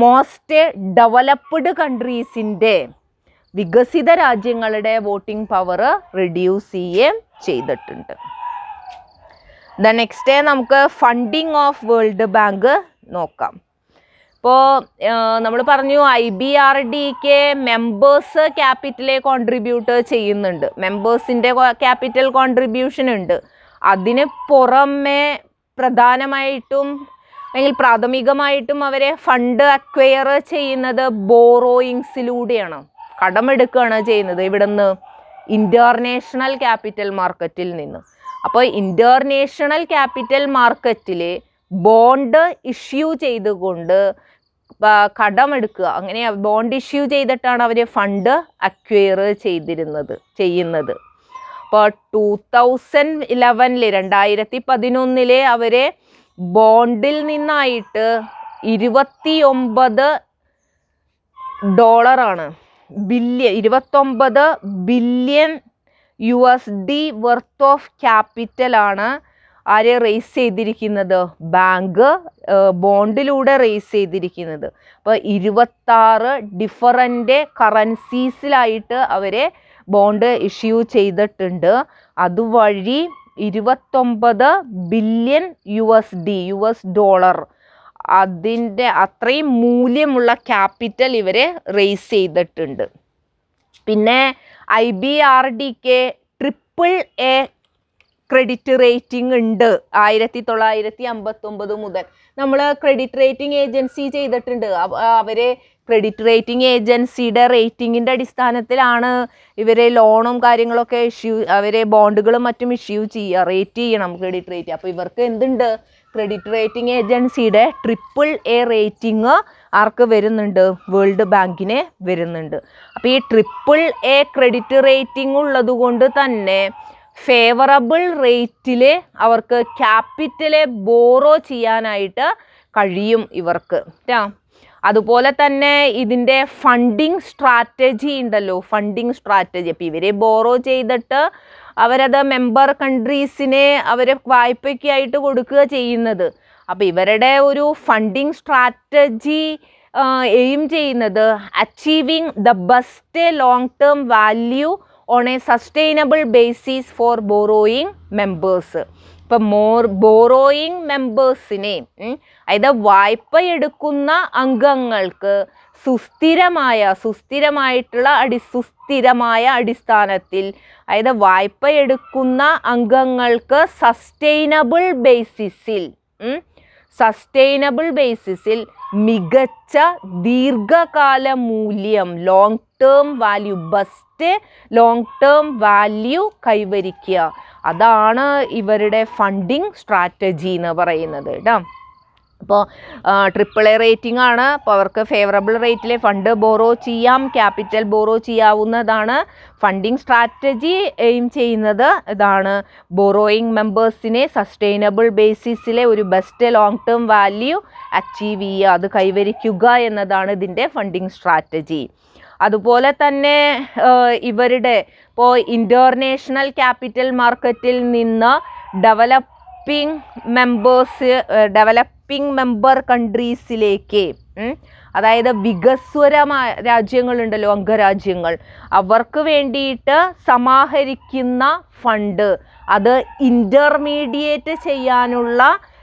മോസ്റ്റ് ഡെവലപ്ഡ് കൺട്രീസിൻ്റെ വികസിത രാജ്യങ്ങളുടെ വോട്ടിംഗ് പവർ റിഡ്യൂസ് ചെയ്യുകയും ചെയ്തിട്ടുണ്ട്. നെക്സ്റ്റ് നമുക്ക് ഫണ്ടിങ് ഓഫ് വേൾഡ് ബാങ്ക് നോക്കാം. ഇപ്പോൾ നമ്മൾ പറഞ്ഞു IBRDക്ക് മെമ്പേഴ്സ് ക്യാപിറ്റലെ കോൺട്രിബ്യൂട്ട് ചെയ്യുന്നുണ്ട്, മെമ്പേഴ്സിൻ്റെ ക്യാപിറ്റൽ കോൺട്രിബ്യൂഷൻ ഉണ്ട്. അതിന് പുറമെ പ്രധാനമായിട്ടും അല്ലെങ്കിൽ പ്രാഥമികമായിട്ടും അവരെ ഫണ്ട് അക്വയർ ചെയ്യുന്നത് ബോറോയിങ്സിലൂടെയാണ്, കടമെടുക്കുകയാണ് ചെയ്യുന്നത്. ഇവിടുന്ന് ഇൻ്റർനാഷണൽ ക്യാപിറ്റൽ മാർക്കറ്റിൽ നിന്ന്. അപ്പോൾ ഇൻ്റർനാഷണൽ ക്യാപിറ്റൽ മാർക്കറ്റിൽ ബോണ്ട് ഇഷ്യൂ ചെയ്തുകൊണ്ട് കടമെടുക്കുക, അങ്ങനെ ബോണ്ട് ഇഷ്യൂ ചെയ്തിട്ടാണ് അവർ ഫണ്ട് അക്വയർ ചെയ്യുന്നത്. ഇപ്പോൾ 2011 അവരെ ബോണ്ടിൽ നിന്നായിട്ട് $29 29 ബില്യൺ USD വർത്ത് ഓഫ് ക്യാപിറ്റലാണ് ആരെ റേസ് ചെയ്തിരിക്കുന്നത്, ബാങ്ക് ബോണ്ടിലൂടെ റേസ് ചെയ്തിരിക്കുന്നത്. അപ്പോൾ 26 ഡിഫറൻറ്റ് കറൻസീസിലായിട്ട് അവരെ ബോണ്ട് ഇഷ്യൂ ചെയ്തിട്ടുണ്ട്. അതുവഴി 29 ബില്യൺ US$, അതിൻ്റെ അത്രയും മൂല്യമുള്ള ക്യാപിറ്റൽ ഇവരെ റേസ് ചെയ്തിട്ടുണ്ട്. പിന്നെ IBRDക്ക് AAA ക്രെഡിറ്റ് റേറ്റിംഗ് ഉണ്ട്. 1959 മുതൽ നമ്മൾ ക്രെഡിറ്റ് റേറ്റിംഗ് ഏജൻസി ചെയ്തിട്ടുണ്ട്. അവരെ ക്രെഡിറ്റ് റേറ്റിംഗ് ഏജൻസിയുടെ റേറ്റിങ്ങിൻ്റെ അടിസ്ഥാനത്തിലാണ് ഇവരെ ലോണും കാര്യങ്ങളൊക്കെ അവരെ ബോണ്ടുകളും മറ്റും ഇഷ്യൂ ചെയ്യുക, റേറ്റ് ചെയ്യണം ക്രെഡിറ്റ് റേറ്റ്. അപ്പോൾ ഇവർക്ക് എന്തുണ്ട്, ക്രെഡിറ്റ് റേറ്റിംഗ് ഏജൻസിയുടെ AAA റേറ്റിംഗ് ആർക്ക് വരുന്നുണ്ട്, വേൾഡ് ബാങ്കിന് വരുന്നുണ്ട്. അപ്പോൾ ഈ AAA ക്രെഡിറ്റ് റേറ്റിംഗ് ഉള്ളത് കൊണ്ട് തന്നെ ഫേവറബിൾ റേറ്റിൽ അവർക്ക് ക്യാപിറ്റലെ ബോറോ ചെയ്യാനായിട്ട് കഴിയും ഇവർക്ക്. അതുപോലെ തന്നെ ഇതിൻ്റെ ഫണ്ടിങ് സ്ട്രാറ്റജി ഉണ്ടല്ലോ, ഫണ്ടിങ് സ്ട്രാറ്റജി. അപ്പോൾ ഇവരെ ബോറോ ചെയ്തിട്ട് അവരത് മെമ്പർ കൺട്രീസിനെ അവരെ വായ്പയ്ക്കായിട്ട് കൊടുക്കുക ചെയ്യുന്നത്. അപ്പോൾ ഇവരുടെ ഒരു ഫണ്ടിങ് സ്ട്രാറ്റജി എയിം ചെയ്യുന്നത് achieving the best long term value on A sustainable basis for borrowing members. ഇപ്പം ബോറോയിങ് മെമ്പേഴ്സിനെ, അതായത് വായ്പ എടുക്കുന്ന അംഗങ്ങൾക്ക് സുസ്ഥിരമായ അടിസ്ഥാനത്തിൽ, അതായത് വായ്പ എടുക്കുന്ന അംഗങ്ങൾക്ക് സസ്റ്റൈനബിൾ ബേസിസിൽ മികച്ച ദീർഘകാല മൂല്യം, long term value, best long term value കൈവരിക്കുക. അതാണ് ഇവരുടെ ഫണ്ടിങ് സ്ട്രാറ്റജി എന്ന് പറയുന്നത് കേട്ടോ. അപ്പോൾ AAA റേറ്റിംഗ് ആണ്. അപ്പോൾ അവർക്ക് ഫേവറബിൾ റേറ്റിലെ ഫണ്ട് ബോറോ ചെയ്യാം, ക്യാപിറ്റൽ ബോറോ ചെയ്യാവുന്നതാണ്. ഫണ്ടിങ് സ്ട്രാറ്റജി എയിം ചെയ്യുന്നത് ഇതാണ്, ബോറോയിങ് മെമ്പേഴ്സിനെ സസ്റ്റൈനബിൾ ബേസിസിലെ ഒരു best long term value achieve ചെയ്യുക, അത് കൈവരിക്കുക എന്നതാണ് ഇതിൻ്റെ ഫണ്ടിങ് സ്ട്രാറ്റജി. അതുപോലെ തന്നെ ഇവരുടെ ഇപ്പോൾ ഇൻ്റർനാഷണൽ ക്യാപിറ്റൽ മാർക്കറ്റിൽ നിന്ന് ഡെവലപ്പിംഗ് മെമ്പർ കൺട്രീസിലേക്ക്, അതായത് വികസ്വരമായ രാജ്യങ്ങളുണ്ടല്ലോ, അംഗരാജ്യങ്ങൾ, അവർക്ക് വേണ്ടിയിട്ട് സമാഹരിക്കുന്ന ഫണ്ട്, അത് ഇൻ്റർമീഡിയേറ്റ് ചെയ്യാനുള്ള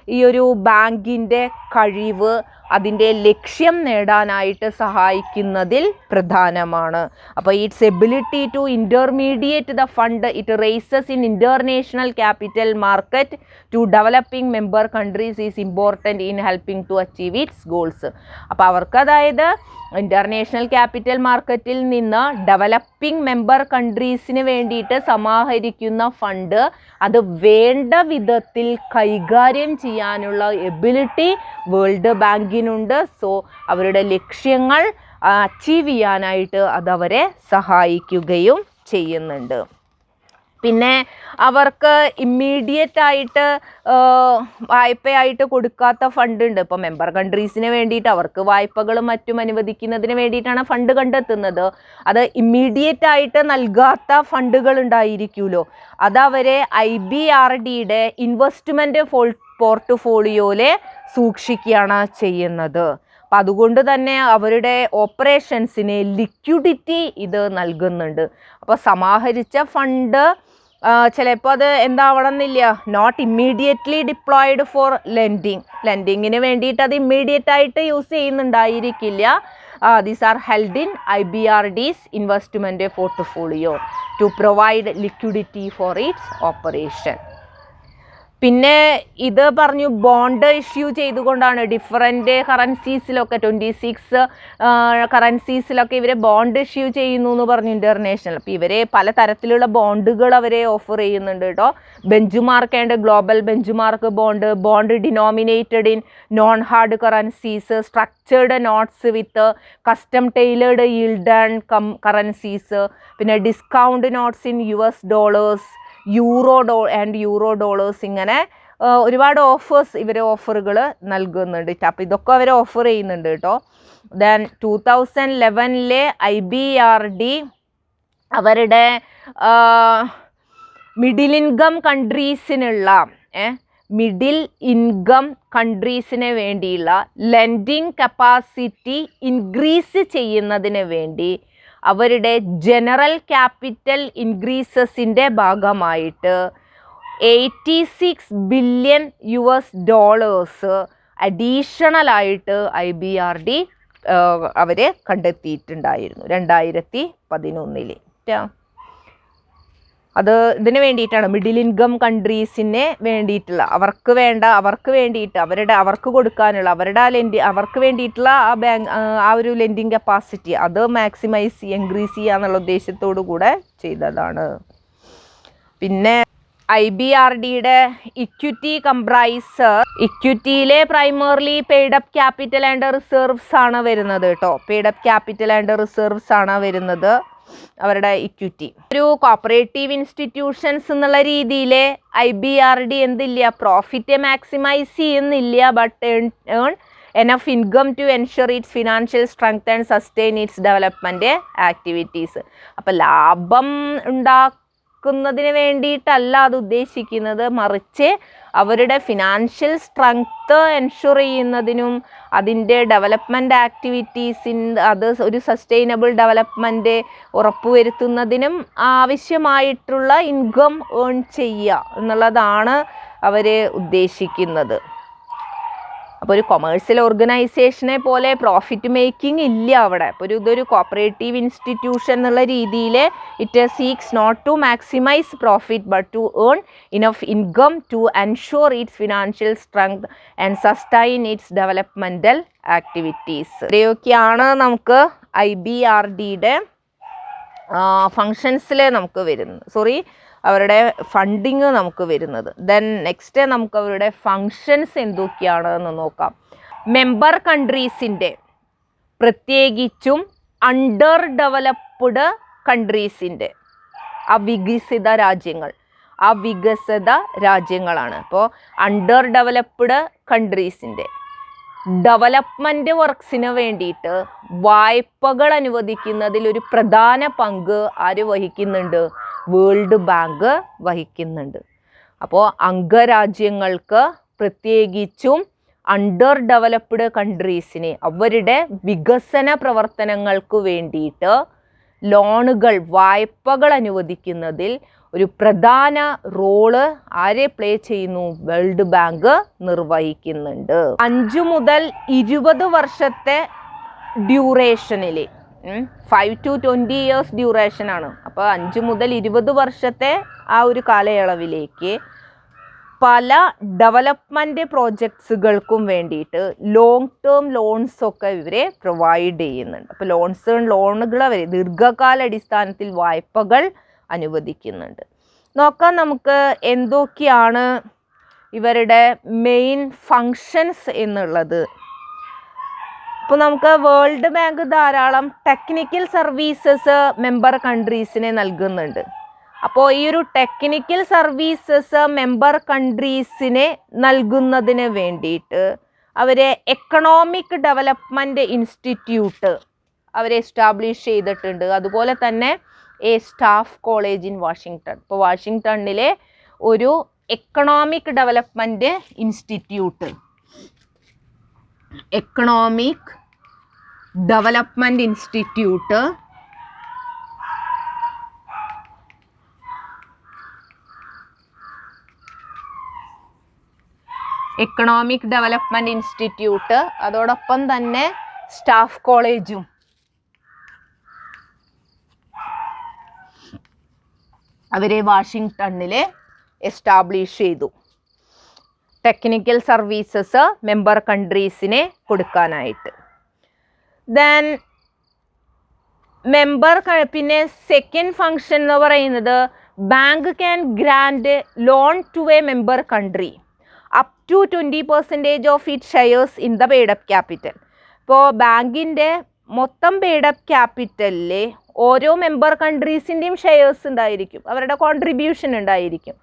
ഈ ഒരു ബാങ്കിൻ്റെ കഴിവ്, അതിൻ്റെ ലക്ഷ്യം നേടാനായിട്ട് സഹായിക്കുന്നതിൽ പ്രധാനമാണ്. അപ്പോൾ its ability to intermediate the fund it raises in international capital market to developing member countries is important in helping to achieve its goals. അപ്പോൾ അവർക്ക് അതായത് ഇൻ്റർനാഷണൽ ക്യാപിറ്റൽ മാർക്കറ്റിൽ നിന്ന് ഡെവലപ്പിംഗ് മെമ്പർ കൺട്രീസിന് വേണ്ടിയിട്ട് സമാഹരിക്കുന്ന ഫണ്ട് അത് വേണ്ട വിധത്തിൽ കൈകാര്യം ചെയ്യാനുള്ള എബിലിറ്റി വേൾഡ് ബാങ്കിനുണ്ട്. സോ അവരുടെ ലക്ഷ്യങ്ങൾ അച്ചീവ് ചെയ്യാനായിട്ട് അതവരെ സഹായിക്കുകയും ചെയ്യുന്നുണ്ട്. പിന്നെ അവർക്ക് ഇമ്മീഡിയറ്റ് ആയിട്ട് വായ്പയായിട്ട് കൊടുക്കാത്ത ഫണ്ട് ഉണ്ട്. ഇപ്പോൾ മെമ്പർ കൺട്രീസിന് വേണ്ടിയിട്ട് അവർക്ക് വായ്പകളും മറ്റും അനുവദിക്കുന്നതിന് വേണ്ടിയിട്ടാണ് ഫണ്ട് കണ്ടെത്തുന്നത്. അത് ഇമ്മീഡിയറ്റ് ആയിട്ട് നൽകാത്ത ഫണ്ടുകൾ ഉണ്ടായിരിക്കുമല്ലോ, അതവരെ IBRDയുടെ ഇൻവെസ്റ്റ്മെൻറ്റ് പോർട്ട്ഫോളിയോയിൽ സൂക്ഷിക്കുകയാണ് ചെയ്യുന്നത്. അപ്പം അതുകൊണ്ട് തന്നെ അവരുടെ ഓപ്പറേഷൻസിന് ലിക്വിഡിറ്റി ഇത് നൽകുന്നുണ്ട്. അപ്പോൾ സമാഹരിച്ച ഫണ്ട് ചിലപ്പോൾ അത് എന്താവണമെന്നില്ല, നോട്ട് ഇമ്മീഡിയറ്റ്ലി ഡിപ്ലോയിഡ് ഫോർ ലെൻഡിങ്ങിന് വേണ്ടിയിട്ട് അത് ഇമ്മീഡിയറ്റ് ആയിട്ട് യൂസ് ചെയ്യുന്നുണ്ടായിരിക്കില്ല. These are held in IBRD's investment portfolio to provide liquidity for its operation. പിന്നെ ഇത് പറഞ്ഞു ബോണ്ട് ഇഷ്യൂ ചെയ്തുകൊണ്ടാണ് ഡിഫറൻറ്റ് കറൻസീസിലൊക്കെ 26 കറൻസീസിലൊക്കെ ഇവരെ ബോണ്ട് ഇഷ്യൂ ചെയ്യുന്നു എന്ന് പറഞ്ഞു ഇൻ്റർനാഷണൽ. അപ്പോൾ ഇവരെ പല തരത്തിലുള്ള ബോണ്ടുകൾ അവരെ ഓഫർ ചെയ്യുന്നുണ്ട് കേട്ടോ. Benchmark and global benchmark bond denominated in non hard currencies, structured notes with custom tailored yield and currencies, പിന്നെ discount notes in US dollars, euro dollars, ഇങ്ങനെ ഒരുപാട് ഓഫറുകൾ നൽകുന്നുണ്ട്. അപ്പോൾ ഇതൊക്കെ അവർ ഓഫർ ചെയ്യുന്നുണ്ട് കേട്ടോ. ദെൻ 2011 IBRD അവരുടെ മിഡിൽ ഇൻകം കൺട്രീസിന് വേണ്ടിയുള്ള ലെൻഡിങ് കപ്പാസിറ്റി ഇൻക്രീസ് ചെയ്യുന്നതിന് വേണ്ടി അവരുടെ ജനറൽ ക്യാപിറ്റൽ ഇൻക്രീസസിൻ്റെ ഭാഗമായിട്ട് $86 ബില്യൺ അഡീഷണലായിട്ട് IBRD അവർ കണ്ടെത്തിയിട്ടുണ്ടായിരുന്നു 2011. അത് ഇതിന് വേണ്ടിയിട്ടാണ് മിഡിൽ ഇൻകം കൺട്രീസിന് വേണ്ടിയിട്ടുള്ള അവർക്ക് കൊടുക്കാനുള്ള അവർക്ക് വേണ്ടിയിട്ടുള്ള ആ ഒരു ലെൻഡിങ് കപ്പാസിറ്റി അത് ഇൻക്രീസ് ചെയ്യുക എന്നുള്ള ഉദ്ദേശത്തോടു കൂടെ ചെയ്തതാണ്. പിന്നെ IBRDയുടെ ഇക്വിറ്റിയിലെ primarily paid up capital and reserves ആണ് വരുന്നത് കേട്ടോ. പെയ്ഡപ്പ് ക്യാപിറ്റൽ ആൻഡ് റിസർവ്സ് ആണ് വരുന്നത് അവരുടെ ഇക്വിറ്റി. ഒരു കോപ്പറേറ്റീവ് ഇൻസ്റ്റിറ്റ്യൂഷൻസ് എന്നുള്ള രീതിയിൽ IBRD എന്തില്ല, പ്രോഫിറ്റ് മാക്സിമൈസ് ചെയ്യുന്നില്ല, but earn enough income to ensure its financial strength and sustain its development activities. അപ്പോൾ ലാഭം ഉണ്ടാക്കുന്നതിന് വേണ്ടിയിട്ടല്ല അത് ഉദ്ദേശിക്കുന്നത്, മറിച്ച് അവരുടെ ഫിനാൻഷ്യൽ സ്ട്രെങ്ത് എൻഷുർ ചെയ്യുന്നതിനും അതിൻ്റെ ഡെവലപ്മെൻറ്റ് അത് ഒരു സസ്റ്റൈനബിൾ ഡെവലപ്മെൻറ്റ് ഉറപ്പുവരുത്തുന്നതിനും ആവശ്യമായിട്ടുള്ള ഇൻകം ഏൺ ചെയ്യുക എന്നുള്ളതാണ് അവർ ഉദ്ദേശിക്കുന്നത്. അപ്പോൾ ഒരു കൊമേഴ്സ്യൽ ഓർഗനൈസേഷനെ പോലെ പ്രോഫിറ്റ് മേക്കിംഗ് ഇല്ല അവിടെ. അപ്പോൾ ഇതൊരു കോപ്പറേറ്റീവ് ഇൻസ്റ്റിറ്റ്യൂഷൻ എന്നുള്ള രീതിയിൽ it seeks not to maximise profit but to earn enough income to ensure its financial strength and sustain its developmental activities. ഇവയൊക്കെയാണ് നമുക്ക് IBRDയുടെ ഫങ്ഷൻസിൽ നമുക്ക് വരുന്നത്, അവരുടെ ഫണ്ടിങ് നമുക്ക് വരുന്നത്. ദെൻ നെക്സ്റ്റ് നമുക്ക് അവരുടെ ഫങ്ഷൻസ് എന്തൊക്കെയാണ് എന്ന് നോക്കാം. മെമ്പർ കൺട്രീസിൻ്റെ, പ്രത്യേകിച്ചും അണ്ടർ ഡെവലപ്ഡ് കൺട്രീസിൻ്റെ, വികസിത രാജ്യങ്ങളാണ്. അപ്പോൾ അണ്ടർ ഡെവലപ്ഡ് കൺട്രീസിൻ്റെ ഡെവലപ്മെൻറ്റ് വർക്ക്സിന് വേണ്ടിയിട്ട് വായ്പകൾ അനുവദിക്കുന്നതിൽ ഒരു പ്രധാന പങ്ക് ആര് വഹിക്കുന്നുണ്ട്? വേൾഡ് ബാങ്ക് വഹിക്കുന്നുണ്ട്. അപ്പോൾ അംഗരാജ്യങ്ങൾക്ക്, പ്രത്യേകിച്ചും അണ്ടർ ഡെവലപ്ഡ് കൺട്രീസിന് അവരുടെ വികസന പ്രവർത്തനങ്ങൾക്ക് വേണ്ടിയിട്ട് വായ്പകൾ അനുവദിക്കുന്നതിൽ ഒരു പ്രധാന റോള് ആരെ പ്ലേ ചെയ്യുന്നു? World bank നിർവഹിക്കുന്നുണ്ട്. 5 മുതൽ 20 വർഷത്തെ ഡ്യൂറേഷനിൽ 5 to 20 years ഡ്യൂറേഷനാണ്. അപ്പോൾ 5 മുതൽ 20 വർഷത്തെ ആ ഒരു കാലയളവിലേക്ക് പല ഡെവലപ്മെൻറ്റ് പ്രോജക്ട്സുകൾക്കും വേണ്ടിയിട്ട് ലോങ് ടേം ലോൺസ് ഒക്കെ ഇവരെ പ്രൊവൈഡ് ചെയ്യുന്നുണ്ട്. അപ്പോൾ ലോണുകൾ അവർ ദീർഘകാല അടിസ്ഥാനത്തിൽ വായ്പകൾ അനുവദിക്കുന്നുണ്ട്. നോക്കാം നമുക്ക് എന്തൊക്കെയാണ് ഇവരുടെ മെയിൻ ഫങ്ഷൻസ് എന്നുള്ളത്. ഇപ്പോൾ നമുക്ക് വേൾഡ് ബാങ്ക് ധാരാളം ടെക്നിക്കൽ സർവീസസ് മെമ്പർ കൺട്രീസിനെ നൽകുന്നുണ്ട്. അപ്പോൾ ഈ ഒരു ടെക്നിക്കൽ സർവീസസ് മെമ്പർ കൺട്രീസിനെ നൽകുന്നതിന് വേണ്ടിയിട്ട് അവരെ എക്കണോമിക് ഡെവലപ്മെൻറ്റ് ഇൻസ്റ്റിറ്റ്യൂട്ട് അവരെ എസ്റ്റാബ്ലിഷ് ചെയ്തിട്ടുണ്ട്. അതുപോലെ തന്നെ സ്റ്റാഫ് കോളേജ് ഇൻ വാഷിങ്ടൺ. ഇപ്പോൾ വാഷിങ്ടണിലെ ഒരു എക്കണോമിക് ഡെവലപ്മെൻറ്റ് ഇൻസ്റ്റിറ്റ്യൂട്ട് അതോടൊപ്പം തന്നെ സ്റ്റാഫ് കോളേജും അവരെ വാഷിങ്ടണിൽ എസ്റ്റാബ്ലിഷ് ചെയ്തു. ടെക്നിക്കൽ സർവീസസ് മെമ്പർ കൺട്രീസിനെ കൊടുക്കാനായിട്ട്. ദെൻ പിന്നെ സെക്കൻഡ് ഫങ്ഷൻ എന്ന് പറയുന്നത് bank can grant loan to a member country up to 20% of it shares in the paid up capital. ഇപ്പോൾ ബാങ്കിൻ്റെ മൊത്തം പെയ്ഡ് അപ്പ് ക്യാപിറ്റലിൽ ഓരോ മെമ്പർ കൺട്രീസിൻ്റെയും ഷെയർസ് ഉണ്ടായിരിക്കും, അവരുടെ കോൺട്രിബ്യൂഷൻ ഉണ്ടായിരിക്കും.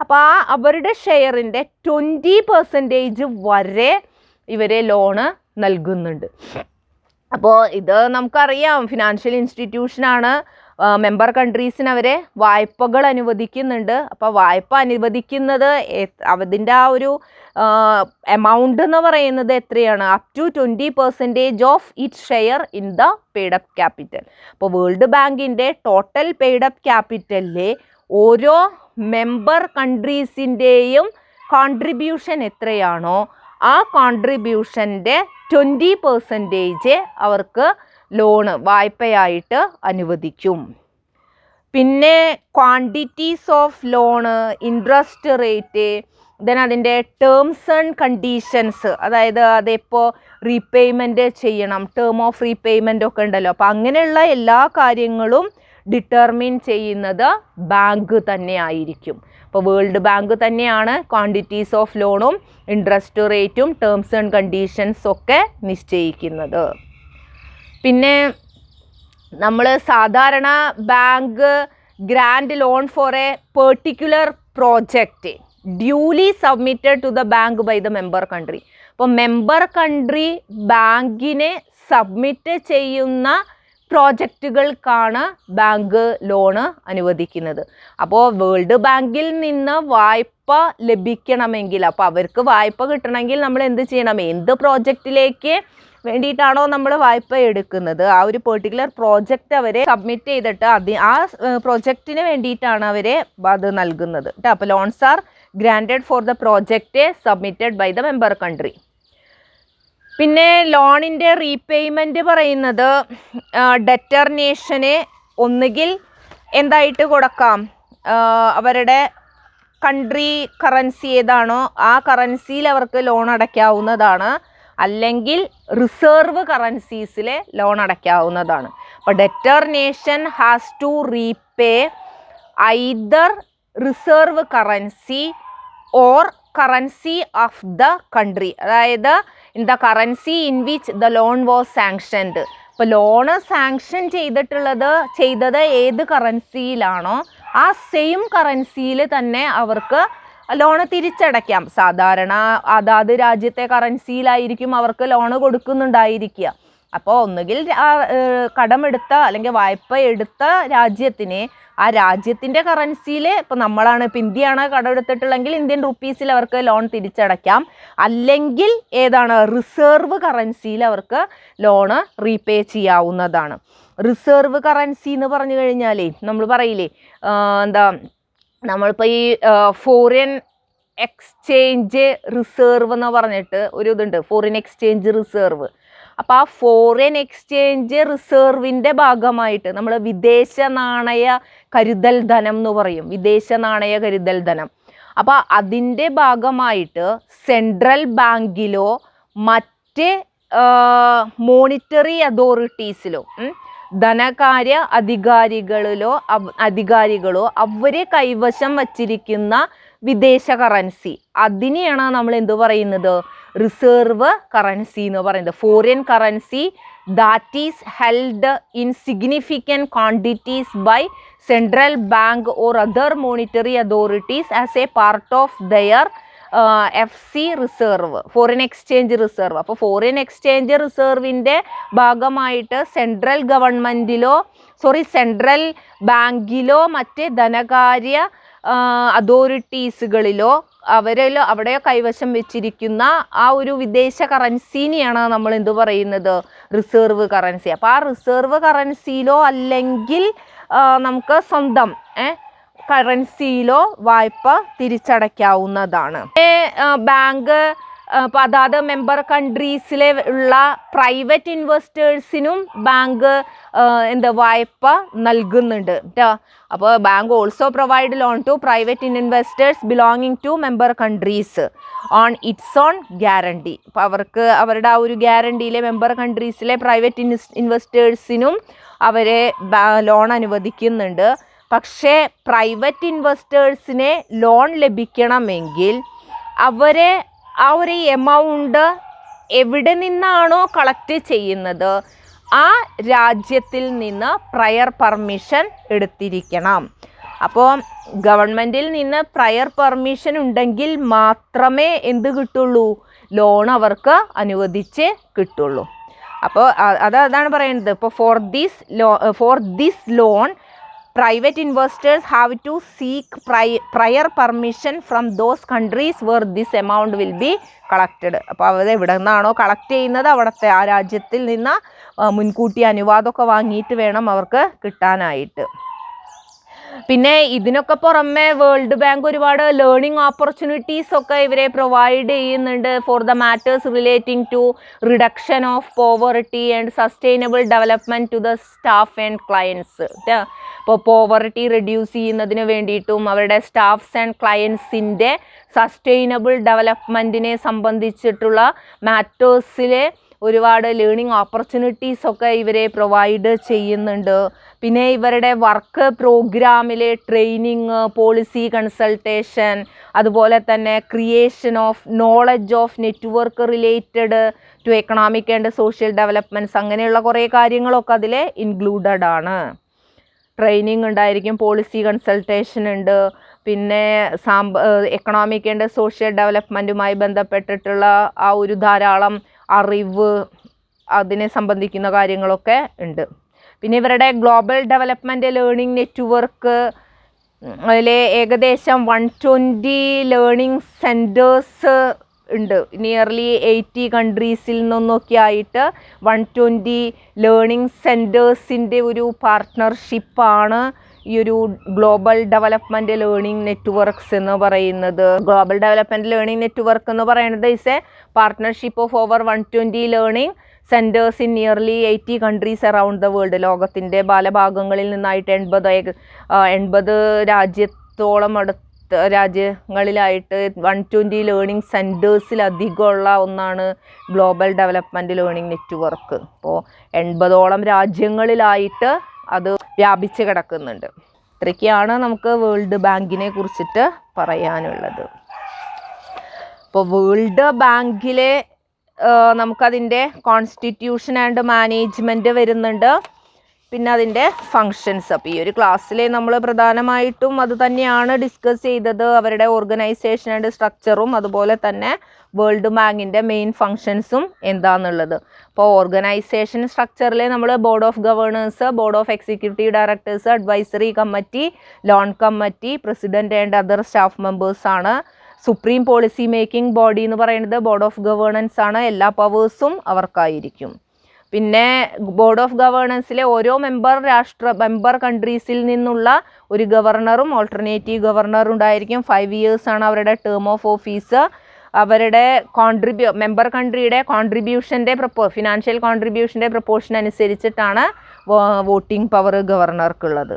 അപ്പോൾ അവരുടെ ഷെയറിൻ്റെ 20% വരെ ഇവരെ ലോണ് നൽകുന്നുണ്ട്. അപ്പോൾ ഇത് നമുക്കറിയാം, ഫിനാൻഷ്യൽ ഇൻസ്റ്റിറ്റ്യൂഷനാണ്, മെമ്പർ കൺട്രീസിന് അവരെ വായ്പകൾ അനുവദിക്കുന്നുണ്ട്. അപ്പോൾ വായ്പ അനുവദിക്കുന്നത് അതിൻ്റെ ആ ഒരു എമൗണ്ട് എന്ന് പറയുന്നത് എത്രയാണ്? Up to 20% of it share in the paid up capital. അപ്പോൾ വേൾഡ് ബാങ്കിൻ്റെ ടോട്ടൽ പെയ്ഡ് അപ്പ് ക്യാപിറ്റലിലെ ഓരോ മെമ്പർ കൺട്രീസിൻ്റെയും കോൺട്രിബ്യൂഷൻ എത്രയാണോ ആ കോൺട്രിബ്യൂഷൻ്റെ 20% അവർക്ക് ലോണ് വായ്പയായിട്ട് അനുവദിക്കും. പിന്നെ quantities of loan, interest rate, then അതിൻ്റെ ടേംസ് ആൻഡ് കണ്ടീഷൻസ്, അതായത് അതെപ്പോൾ റീപേയ്മെൻറ്റ് ചെയ്യണം, ടേം ഓഫ് റീപേയ്മെൻ്റ് ഒക്കെ ഉണ്ടല്ലോ. അപ്പോൾ അങ്ങനെയുള്ള എല്ലാ കാര്യങ്ങളും ഡിറ്റർമിൻ ചെയ്യുന്നത് ബാങ്ക് തന്നെ ആയിരിക്കും. അപ്പോൾ വേൾഡ് ബാങ്ക് തന്നെയാണ് ക്വാണ്ടിറ്റീസ് ഓഫ് ലോണും ഇൻട്രസ്റ്റ് റേറ്റും ടേംസ് ആൻഡ് കണ്ടീഷൻസ് ഒക്കെ നിശ്ചയിക്കുന്നത്. പിന്നെ നമ്മൾ സാധാരണ bank grant loan for a particular project duly submitted to the bank by the member country. അപ്പോൾ മെമ്പർ കൺട്രി ബാങ്കിനെ സബ്മിറ്റ് ചെയ്യുന്ന പ്രോജക്റ്റുകൾക്കാണ് ബാങ്ക് ലോണ് അനുവദിക്കുന്നത്. അപ്പോൾ വേൾഡ് ബാങ്കിൽ നിന്ന് വായ്പ ലഭിക്കണമെങ്കിൽ, അപ്പോൾ അവർക്ക് വായ്പ കിട്ടണമെങ്കിൽ നമ്മൾ എന്ത് ചെയ്യണം? എന്ത് പ്രോജക്റ്റിലേക്ക് വേണ്ടിയിട്ടാണോ നമ്മൾ വായ്പ എടുക്കുന്നത് ആ ഒരു പെർട്ടിക്കുലർ പ്രോജക്റ്റ് അവരെ സബ്മിറ്റ് ചെയ്തിട്ട് ആ പ്രോജക്റ്റിന് വേണ്ടിയിട്ടാണ് അവരെ അത് നൽകുന്നത് കേട്ടോ. അപ്പോൾ loans are granted for the project submitted by the member country. പിന്നെ ലോണിൻ്റെ റീപേയ്മെൻറ്റ് പറയുന്നത് ഡെറ്റർനേഷനെ ഒന്നുകിൽ എന്തായിട്ട് കൊടുക്കാം, അവരുടെ കൺട്രി കറൻസി ഏതാണോ ആ കറൻസിയിൽ അവർക്ക് ലോൺ അടയ്ക്കാവുന്നതാണ്, അല്ലെങ്കിൽ റിസർവ് കറൻസീസിൽ ലോൺ അടയ്ക്കാവുന്നതാണ്. അപ്പോൾ debtor nation has to repay either reserve currency or currency of the country, അതായത് in the currency in which the loan was sanctioned. ഇപ്പോൾ ലോണ് സാങ്ഷൻ ചെയ്തത് ഏത് കറൻസിയിലാണോ ആ സെയിം കറൻസിയിൽ തന്നെ അവർക്ക് ലോണ് തിരിച്ചടയ്ക്കാം. സാധാരണ അതാത് രാജ്യത്തെ കറൻസിയിലായിരിക്കും അവർക്ക് ലോണ് കൊടുക്കുന്നുണ്ടായിരിക്കുക. അപ്പോൾ ഒന്നുകിൽ കടമെടുത്ത അല്ലെങ്കിൽ വായ്പ എടുത്ത രാജ്യത്തിന് ആ രാജ്യത്തിൻ്റെ കറൻസിയിൽ, ഇപ്പോൾ നമ്മളാണ് ഇപ്പോൾ ഇന്ത്യയാണ് കടമെടുത്തിട്ടുള്ളെങ്കിൽ ഇന്ത്യൻ റുപ്പീസിൽ അവർക്ക് ലോൺ തിരിച്ചടയ്ക്കാം, അല്ലെങ്കിൽ ഏതാണ് റിസർവ് കറൻസിയിൽ അവർക്ക് ലോണ് റീപേ ചെയ്യാവുന്നതാണ്. റിസർവ് കറൻസി എന്ന് പറഞ്ഞു കഴിഞ്ഞാലേ നമ്മൾ പറയില്ലേ എന്താ നമ്മളിപ്പോൾ ഈ ഫോറിൻ എക്സ്ചേഞ്ച് റിസർവ് എന്ന് പറഞ്ഞിട്ട് ഒരു ഇതുണ്ട്, ഫോറിൻ എക്സ്ചേഞ്ച് റിസർവ്. അപ്പോൾ ആ ഫോറിൻ എക്സ്ചേഞ്ച് റിസർവിൻ്റെ ഭാഗമായിട്ട് നമ്മൾ വിദേശ നാണയ കരുതൽ ധനം എന്ന് പറയും, വിദേശ നാണയ കരുതൽ ധനം. അപ്പോൾ അതിൻ്റെ ഭാഗമായിട്ട് സെൻട്രൽ ബാങ്കിലോ മറ്റ് മോണിറ്ററി അതോറിറ്റീസിലോ ധനകാര്യ അധികാരികളോ അവരെ കൈവശം വച്ചിരിക്കുന്ന വിദേശ കറൻസി, അതിനെയാണ് നമ്മൾ എന്ത് പറയുന്നത്, റിസർവ് കറൻസി എന്ന് പറയുന്നത്. Foreign currency that is held in significant quantities by central bank or other monetary authorities as a part of their FC reserve, foreign exchange reserve. അപ്പോൾ ഫോറിൻ എക്സ്ചേഞ്ച് റിസർവിൻ്റെ ഭാഗമായിട്ട് സെൻട്രൽ ബാങ്കിലോ മറ്റ് ധനകാര്യ അതോറിറ്റീസുകളിലോ അവിടെ കൈവശം വെച്ചിരിക്കുന്ന ആ ഒരു വിദേശ കറൻസിനെയാണ് നമ്മൾ എന്ത് പറയുന്നത്, റിസർവ് കറൻസി. അപ്പോൾ ആ റിസർവ് കറൻസിയിലോ അല്ലെങ്കിൽ നമുക്ക് സ്വന്തം കറൻസിയിലോ വായ്പ തിരിച്ചടയ്ക്കാവുന്നതാണ്. ബാങ്ക് ഇപ്പോൾ അതാത് മെമ്പർ കൺട്രീസിലെ ഉള്ള പ്രൈവറ്റ് ഇൻവെസ്റ്റേഴ്സിനും ബാങ്ക് വായ്പ നൽകുന്നുണ്ട് കേട്ടോ. അപ്പോൾ bank also provide loan to private investors belonging to member countries on its own guarantee. അപ്പോൾ അവരുടെ ആ ഒരു ഗ്യാരണ്ടിയിലെ മെമ്പർ കൺട്രീസിലെ പ്രൈവറ്റ് ഇൻവെസ്റ്റേഴ്സിനും അവരെ ലോൺ അനുവദിക്കുന്നുണ്ട്. പക്ഷേ പ്രൈവറ്റ് ഇൻവെസ്റ്റേഴ്സിനെ ലോൺ ലഭിക്കണമെങ്കിൽ അവരെ ആ ഒരു എമൗണ്ട് എവിടെ നിന്നാണോ കളക്ട് ചെയ്യുന്നത് ആ രാജ്യത്തിൽ നിന്ന് പ്രയർ പെർമിഷൻ എടുത്തിരിക്കണം. അപ്പോൾ ഗവൺമെൻറ്റിൽ നിന്ന് പ്രയർ പെർമിഷൻ ഉണ്ടെങ്കിൽ മാത്രമേ എന്ത് കിട്ടുള്ളൂ, ലോൺ അവർക്ക് അനുവദിച്ച് കിട്ടുള്ളൂ. അപ്പോൾ അതാണ് പറയുന്നത്. ഇപ്പോൾ for this loan private investors have to seek prior permission from those countries where this amount will be collected. അപ്പോൾ അവർ എവിടെ നിന്നാണോ കളക്ട് ചെയ്യുന്നത് അവിടുത്തെ ആ രാജ്യത്തിൽ നിന്ന് മുൻകൂട്ടി അനുവാദമൊക്കെ വാങ്ങിയിട്ട് വേണം അവർക്ക് കിട്ടാനായിട്ട്. പിന്നെ ഇതിനൊക്കെ പുറമെ വേൾഡ് ബാങ്ക് ഒരുപാട് ലേണിംഗ് ഓപ്പർച്യൂണിറ്റീസ് ഒക്കെ ഇവരെ പ്രൊവൈഡ് ചെയ്യുന്നുണ്ട് for the matters relating to reduction of poverty and sustainable development to the staff and clients. ഇപ്പോൾ പോവർട്ടി റെഡ്യൂസ് ചെയ്യുന്നതിന് വേണ്ടിയിട്ടും അവരുടെ സ്റ്റാഫ്സ് ആൻഡ് ക്ലയൻസിൻ്റെ സസ്റ്റൈനബിൾ ഡെവലപ്മെൻറ്റിനെ സംബന്ധിച്ചിട്ടുള്ള മാറ്റേഴ്സിലെ ഒരുപാട് ലേണിംഗ് ഓപ്പർച്യൂണിറ്റീസ് ഒക്കെ ഇവരെ പ്രൊവൈഡ് ചെയ്യുന്നുണ്ട്. പിന്നെ ഇവരുടെ വർക്ക് പ്രോഗ്രാമിലെ ട്രെയിനിങ്, പോളിസി കൺസൾട്ടേഷൻ, അതുപോലെ തന്നെ creation of knowledge of network related to economic and social developments, അങ്ങനെയുള്ള കുറേ കാര്യങ്ങളൊക്കെ അതിൽ ഇൻക്ലൂഡഡ് ആണ്. ട്രെയിനിങ് ഉണ്ടായിരിക്കും, പോളിസി കൺസൾട്ടേഷൻ ഉണ്ട്, പിന്നെ എക്കണോമിക് ആൻഡ് സോഷ്യൽ ഡെവലപ്മെൻറ്റുമായി ബന്ധപ്പെട്ടിട്ടുള്ള ആ ഒരു ധാരാളം അറിവ്, അതിനെ സംബന്ധിക്കുന്ന കാര്യങ്ങളൊക്കെ ഉണ്ട്. പിന്നെ ഇവരുടെ ഗ്ലോബൽ ഡെവലപ്മെൻറ്റ് ലേണിംഗ് നെറ്റ്വർക്ക് അതിലെ ഏകദേശം 120 ലേണിംഗ് സെൻറ്റേഴ്സ് ഉണ്ട്. നിയർലി 80 കൺട്രീസിൽ നിന്നൊക്കെ ആയിട്ട് 120 ലേണിംഗ് സെൻറ്റേഴ്സിൻ്റെ ഒരു പാർട്ട്ണർഷിപ്പാണ് ഈ ഒരു ഗ്ലോബൽ ഡെവലപ്മെൻറ്റ് ലേണിംഗ് നെറ്റ്വർക്ക്സ് എന്ന് പറയുന്നത്. ഗ്ലോബൽ ഡെവലപ്മെൻറ്റ് ലേണിംഗ് നെറ്റ്വർക്ക് എന്ന് പറയുന്നത് is A partnership of over 120 learning centres in nearly 80 countries around the world. ലോകത്തിൻ്റെ പല ഭാഗങ്ങളിൽ നിന്നായിട്ട് 80 രാജ്യത്തോളം രാജ്യങ്ങളിലായിട്ട് 120 ലേണിംഗ് സെൻറ്റേഴ്സിലധികമുള്ള ഒന്നാണ് ഗ്ലോബൽ ഡെവലപ്മെൻറ്റ് ലേണിംഗ് നെറ്റ്വർക്ക്. അപ്പോൾ 80ഓളം രാജ്യങ്ങളിലായിട്ട് അത് വ്യാപിച്ച് കിടക്കുന്നുണ്ട്. ഇത്രയൊക്കെയാണ് നമുക്ക് വേൾഡ് ബാങ്കിനെ കുറിച്ചിട്ട് പറയാനുള്ളത്. ഇപ്പോൾ വേൾഡ് ബാങ്കിലെ നമുക്കതിൻ്റെ കോൺസ്റ്റിറ്റ്യൂഷൻ ആൻഡ് മാനേജ്മെൻറ്റ് വരുന്നുണ്ട്, പിന്നെ അതിൻ്റെ ഫങ്ഷൻസ്. അപ്പോൾ ഈ ഒരു ക്ലാസ്സിൽ നമ്മൾ പ്രധാനമായിട്ടും അത് തന്നെയാണ് ഡിസ്കസ് ചെയ്തത്, അവരുടെ ഓർഗനൈസേഷൻ ആൻഡ് സ്ട്രക്ചറും അതുപോലെ തന്നെ വേൾഡ് ബാങ്കിൻ്റെ മെയിൻ ഫങ്ഷൻസും എന്താണെന്നുള്ളത്. അപ്പോൾ ഓർഗനൈസേഷൻ സ്ട്രക്ചറിൽ നമ്മൾ board of governors, board of executive directors, advisory committee, loan committee, president and other staff മെമ്പേഴ്സാണ്. സുപ്രീം പോളിസി മേക്കിംഗ് ബോഡി എന്ന് പറയുന്നത് ബോർഡ് ഓഫ് ഗവേണൻസ് ആണ്. എല്ലാ പവേഴ്സും അവർക്കായിരിക്കും. പിന്നെ ബോർഡ് ഓഫ് ഗവേണൻസിലെ ഓരോ മെമ്പർ കൺട്രീസിൽ നിന്നുള്ള ഒരു ഗവർണറും ഓൾട്ടർനേറ്റീവ് ഗവർണറും ഉണ്ടായിരിക്കും. 5 years ആണ് അവരുടെ ടേം ഓഫ് ഓഫീസ്. അവരുടെ മെമ്പർ കൺട്രിയുടെ ഫിനാൻഷ്യൽ കോൺട്രിബ്യൂഷൻ്റെ പ്രപ്പോർഷൻ അനുസരിച്ചിട്ടാണ് വോട്ടിംഗ് പവർ ഗവർണർക്കുള്ളത്.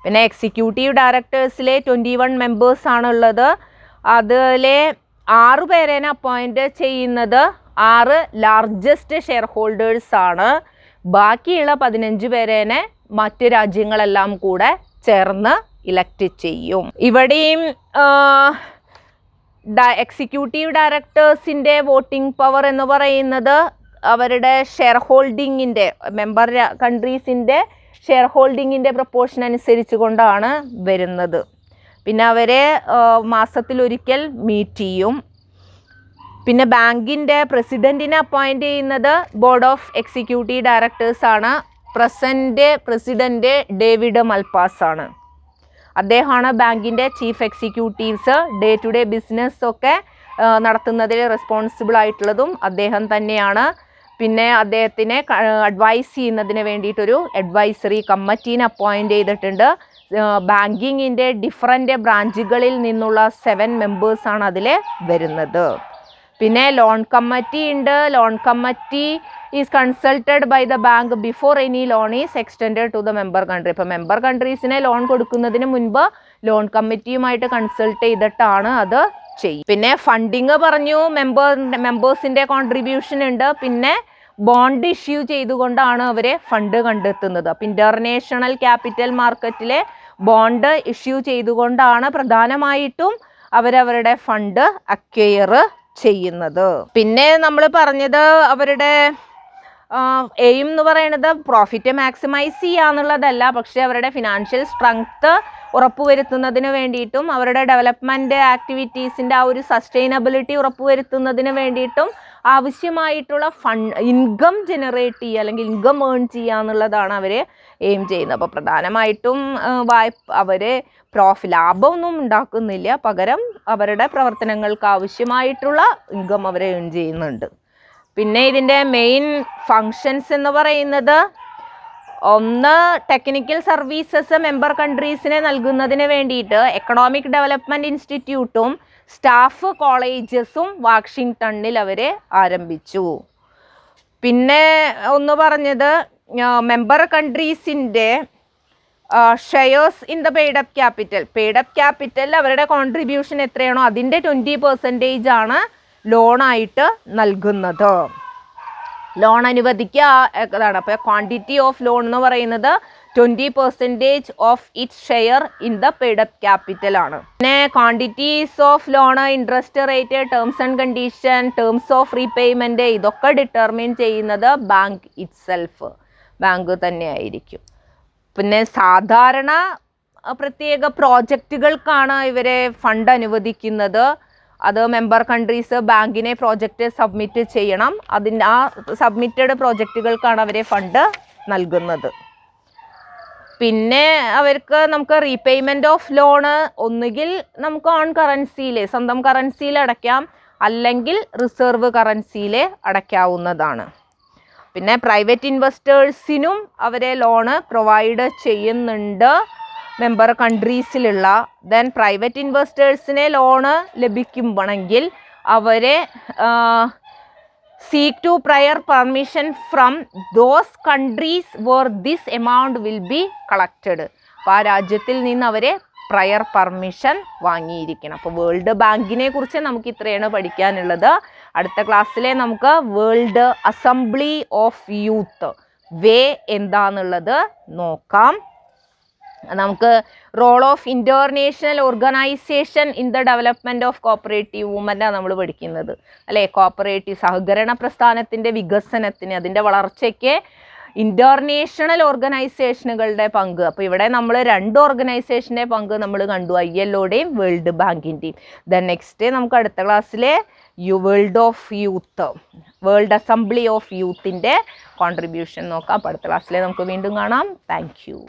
പിന്നെ എക്സിക്യൂട്ടീവ് ഡയറക്ടേഴ്സിലെ 21 members ആണുള്ളത്. അതിലെ 6 പേരേനെ അപ്പോയിൻ്റ് ചെയ്യുന്നത് 6 ലാർജസ്റ്റ് ഷെയർ ഹോൾഡേഴ്സ് ആണ്. ബാക്കിയുള്ള 15 പേരേനെ മറ്റ് രാജ്യങ്ങളെല്ലാം കൂടെ ചേർന്ന് ഇലക്ട് ചെയ്യും. ഇവിടെയും എക്സിക്യൂട്ടീവ് ഡയറക്ടേഴ്സിൻ്റെ വോട്ടിംഗ് പവർ എന്ന് പറയുന്നത് അവരുടെ ഷെയർ ഹോൾഡിങ്ങിൻ്റെ മെമ്പർ കൺട്രീസിൻ്റെ ഷെയർ ഹോൾഡിങ്ങിൻ്റെ പ്രപ്പോർഷൻ അനുസരിച്ച് കൊണ്ടാണ് വരുന്നത്. പിന്നെ അവരെ മാസത്തിലൊരിക്കൽ മീറ്റ് ചെയ്യും. പിന്നെ ബാങ്കിൻ്റെ പ്രസിഡൻറ്റിനെ അപ്പോയിൻ്റ് ചെയ്യുന്നത് ബോർഡ് ഓഫ് എക്സിക്യൂട്ടീവ് ഡയറക്ടേഴ്സ് ആണ്. പ്രസൻറ്റ് പ്രസിഡൻറ്റ് ഡേവിഡ് മൽപാസ് ആണ്. അദ്ദേഹമാണ് ബാങ്കിൻ്റെ chief executives. Day to day business ഒക്കെ നടത്തുന്നതിൽ റെസ്പോൺസിബിൾ ആയിട്ടുള്ളതും അദ്ദേഹം തന്നെയാണ്. പിന്നെ അദ്ദേഹത്തിനെ അഡ്വൈസ് ചെയ്യുന്നതിന് വേണ്ടിയിട്ടൊരു അഡ്വൈസറി കമ്മിറ്റീനെ അപ്പോയിൻ്റ് ചെയ്തിട്ടുണ്ട്. ബാങ്കിങ്ങിൻ്റെ ഡിഫറൻറ്റ് ബ്രാഞ്ചുകളിൽ നിന്നുള്ള 7 members ആണ് അതിൽ വരുന്നത്. പിന്നെ ലോൺ കമ്മിറ്റി ഉണ്ട്. Loan committee is consulted by the bank before any loan is extended to the member country. ഇപ്പോൾ മെമ്പർ കൺട്രീസിനെ ലോൺ കൊടുക്കുന്നതിന് മുൻപ് ലോൺ കമ്മിറ്റിയുമായിട്ട് കൺസൾട്ട് ചെയ്തിട്ടാണ് അത് ചെയ്യും. പിന്നെ ഫണ്ടിങ് പറഞ്ഞു, മെമ്പേഴ്സിൻ്റെ കോൺട്രിബ്യൂഷൻ ഉണ്ട്. പിന്നെ ബോണ്ട് ഇഷ്യൂ ചെയ്തുകൊണ്ടാണ് അവർ ഫണ്ട് കണ്ടെത്തുന്നത്. അപ്പോൾ ഇൻ്റർനാഷണൽ ക്യാപിറ്റൽ മാർക്കറ്റിലെ ബോണ്ട് ഇഷ്യൂ ചെയ്തുകൊണ്ടാണ് പ്രധാനമായിട്ടും അവരവരുടെ ഫണ്ട് അക്വയർ ചെയ്യുന്നത്. പിന്നെ നമ്മൾ പറഞ്ഞത് അവരുടെ എയിം എന്ന് പറയുന്നത് പ്രോഫിറ്റ് മാക്സിമൈസ് ചെയ്യുക എന്നുള്ളതല്ല, പക്ഷേ അവരുടെ ഫിനാൻഷ്യൽ സ്ട്രെങ്ത് ഉറപ്പുവരുത്തുന്നതിന് വേണ്ടിയിട്ടും അവരുടെ ഡെവലപ്മെൻറ്റ് ആക്ടിവിറ്റീസിൻ്റെ ആ ഒരു സസ്റ്റൈനബിലിറ്റി ഉറപ്പുവരുത്തുന്നതിന് വേണ്ടിയിട്ടും ആവശ്യമായിട്ടുള്ള ഇൻകം ജനറേറ്റ് ചെയ്യുക അല്ലെങ്കിൽ ഇൻകം ഏൺ ചെയ്യുക എന്നുള്ളതാണ് അവർ എയിം ചെയ്യുന്നത്. അപ്പോൾ പ്രധാനമായിട്ടും അവർ ലാഭമൊന്നും ഉണ്ടാക്കുന്നില്ല, പകരം അവരുടെ പ്രവർത്തനങ്ങൾക്ക് ആവശ്യമായിട്ടുള്ള ഇൻകം അവർ ഏൺ ചെയ്യുന്നുണ്ട്. പിന്നെ ഇതിൻ്റെ മെയിൻ ഫങ്ഷൻസ് എന്ന് പറയുന്നത് ഒന്ന്, ടെക്നിക്കൽ സർവീസസ് മെമ്പർ കൺട്രീസിനെ നൽകുന്നതിന് വേണ്ടിയിട്ട് എക്കണോമിക് ഡെവലപ്മെൻറ്റ് ഇൻസ്റ്റിറ്റ്യൂട്ടും സ്റ്റാഫ് കോളേജസും വാഷിങ്ടണിൽ അവർ ആരംഭിച്ചു. പിന്നെ ഒന്ന് പറഞ്ഞത് മെമ്പർ കൺട്രീസിൻ്റെ shares in the paid up capital അവരുടെ കോൺട്രിബ്യൂഷൻ എത്രയാണോ അതിൻ്റെ 20% ആണ് ലോണായിട്ട് നൽകുന്നത്. ലോൺ അനുവദിക്കുക അതാണ്. അപ്പോൾ ക്വാണ്ടിറ്റി ഓഫ് ലോൺ എന്ന് പറയുന്നത് 20% of its share in the paid up capital ആണ്. പിന്നെ quantities of loan, interest rate, terms and condition, terms of repayment ഇതൊക്കെ ഡിറ്റർമിൻ ചെയ്യുന്നത് ബാങ്ക് തന്നെയായിരിക്കും. പിന്നെ സാധാരണ പ്രത്യേക പ്രോജക്റ്റുകൾക്കാണ് ഇവരെ ഫണ്ട് അനുവദിക്കുന്നത്. അത് മെമ്പർ കൺട്രീസ് ബാങ്കിനെ പ്രോജക്റ്റ് സബ്മിറ്റ് ചെയ്യണം. ആ സബ്മിറ്റഡ് പ്രോജക്റ്റുകൾക്കാണ് അവരെ ഫണ്ട് നൽകുന്നത്. പിന്നെ നമുക്ക് റീപേയ്മെൻറ്റ് ഓഫ് ലോണ് ഒന്നുകിൽ നമുക്ക് ഓൺ കറൻസിയിൽ സ്വന്തം കറൻസിയിൽ അടയ്ക്കാം, അല്ലെങ്കിൽ റിസർവ് കറൻസിയിൽ അടയ്ക്കാവുന്നതാണ്. പിന്നെ പ്രൈവറ്റ് ഇൻവെസ്റ്റേഴ്സിനും അവരെ ലോണ് പ്രൊവൈഡ് ചെയ്യുന്നുണ്ട് മെമ്പർ കൺട്രീസിലുള്ള. ദെൻ പ്രൈവറ്റ് ഇൻവെസ്റ്റേഴ്സിനെ ലോണ് ലഭിക്കുമ്പോഴെങ്കിൽ അവരെ seek to prior permission from those countries where this amount will be collected. അപ്പോൾ ആ രാജ്യത്തിൽ നിന്ന് അവരെ പ്രയർ പെർമിഷൻ വാങ്ങിയിരിക്കണം. അപ്പോൾ വേൾഡ് ബാങ്കിനെ കുറിച്ച് നമുക്ക് ഇത്രയാണ് പഠിക്കാനുള്ളത്. അടുത്ത ക്ലാസ്സിലെ നമുക്ക് വേൾഡ് അസംബ്ലി ഓഫ് യൂത്ത് എന്താന്നുള്ളത് നോക്കാം. നമുക്ക് role of international organisation in the development of cooperative മൂവ്മെൻറ്റാണ് നമ്മൾ പഠിക്കുന്നത് അല്ലേ. കോപ്പറേറ്റീവ് സഹകരണ പ്രസ്ഥാനത്തിൻ്റെ വികസനത്തിന്, അതിൻ്റെ വളർച്ചയ്ക്ക് ഇൻ്റർനാഷണൽ ഓർഗനൈസേഷനുകളുടെ പങ്ക്. അപ്പോൾ ഇവിടെ നമ്മൾ 2 ഓർഗനൈസേഷൻ്റെ പങ്ക് നമ്മൾ കണ്ടു, ILOയുടെയും വേൾഡ് ബാങ്കിൻ്റെയും. ദെൻ നെക്സ്റ്റ് നമുക്ക് അടുത്ത ക്ലാസ്സിലെ വേൾഡ് അസംബ്ലി ഓഫ് യൂത്തിൻ്റെ കോൺട്രിബ്യൂഷൻ നോക്കാം. അപ്പോൾ അടുത്ത ക്ലാസ്സിലെ നമുക്ക് വീണ്ടും കാണാം. Thank you.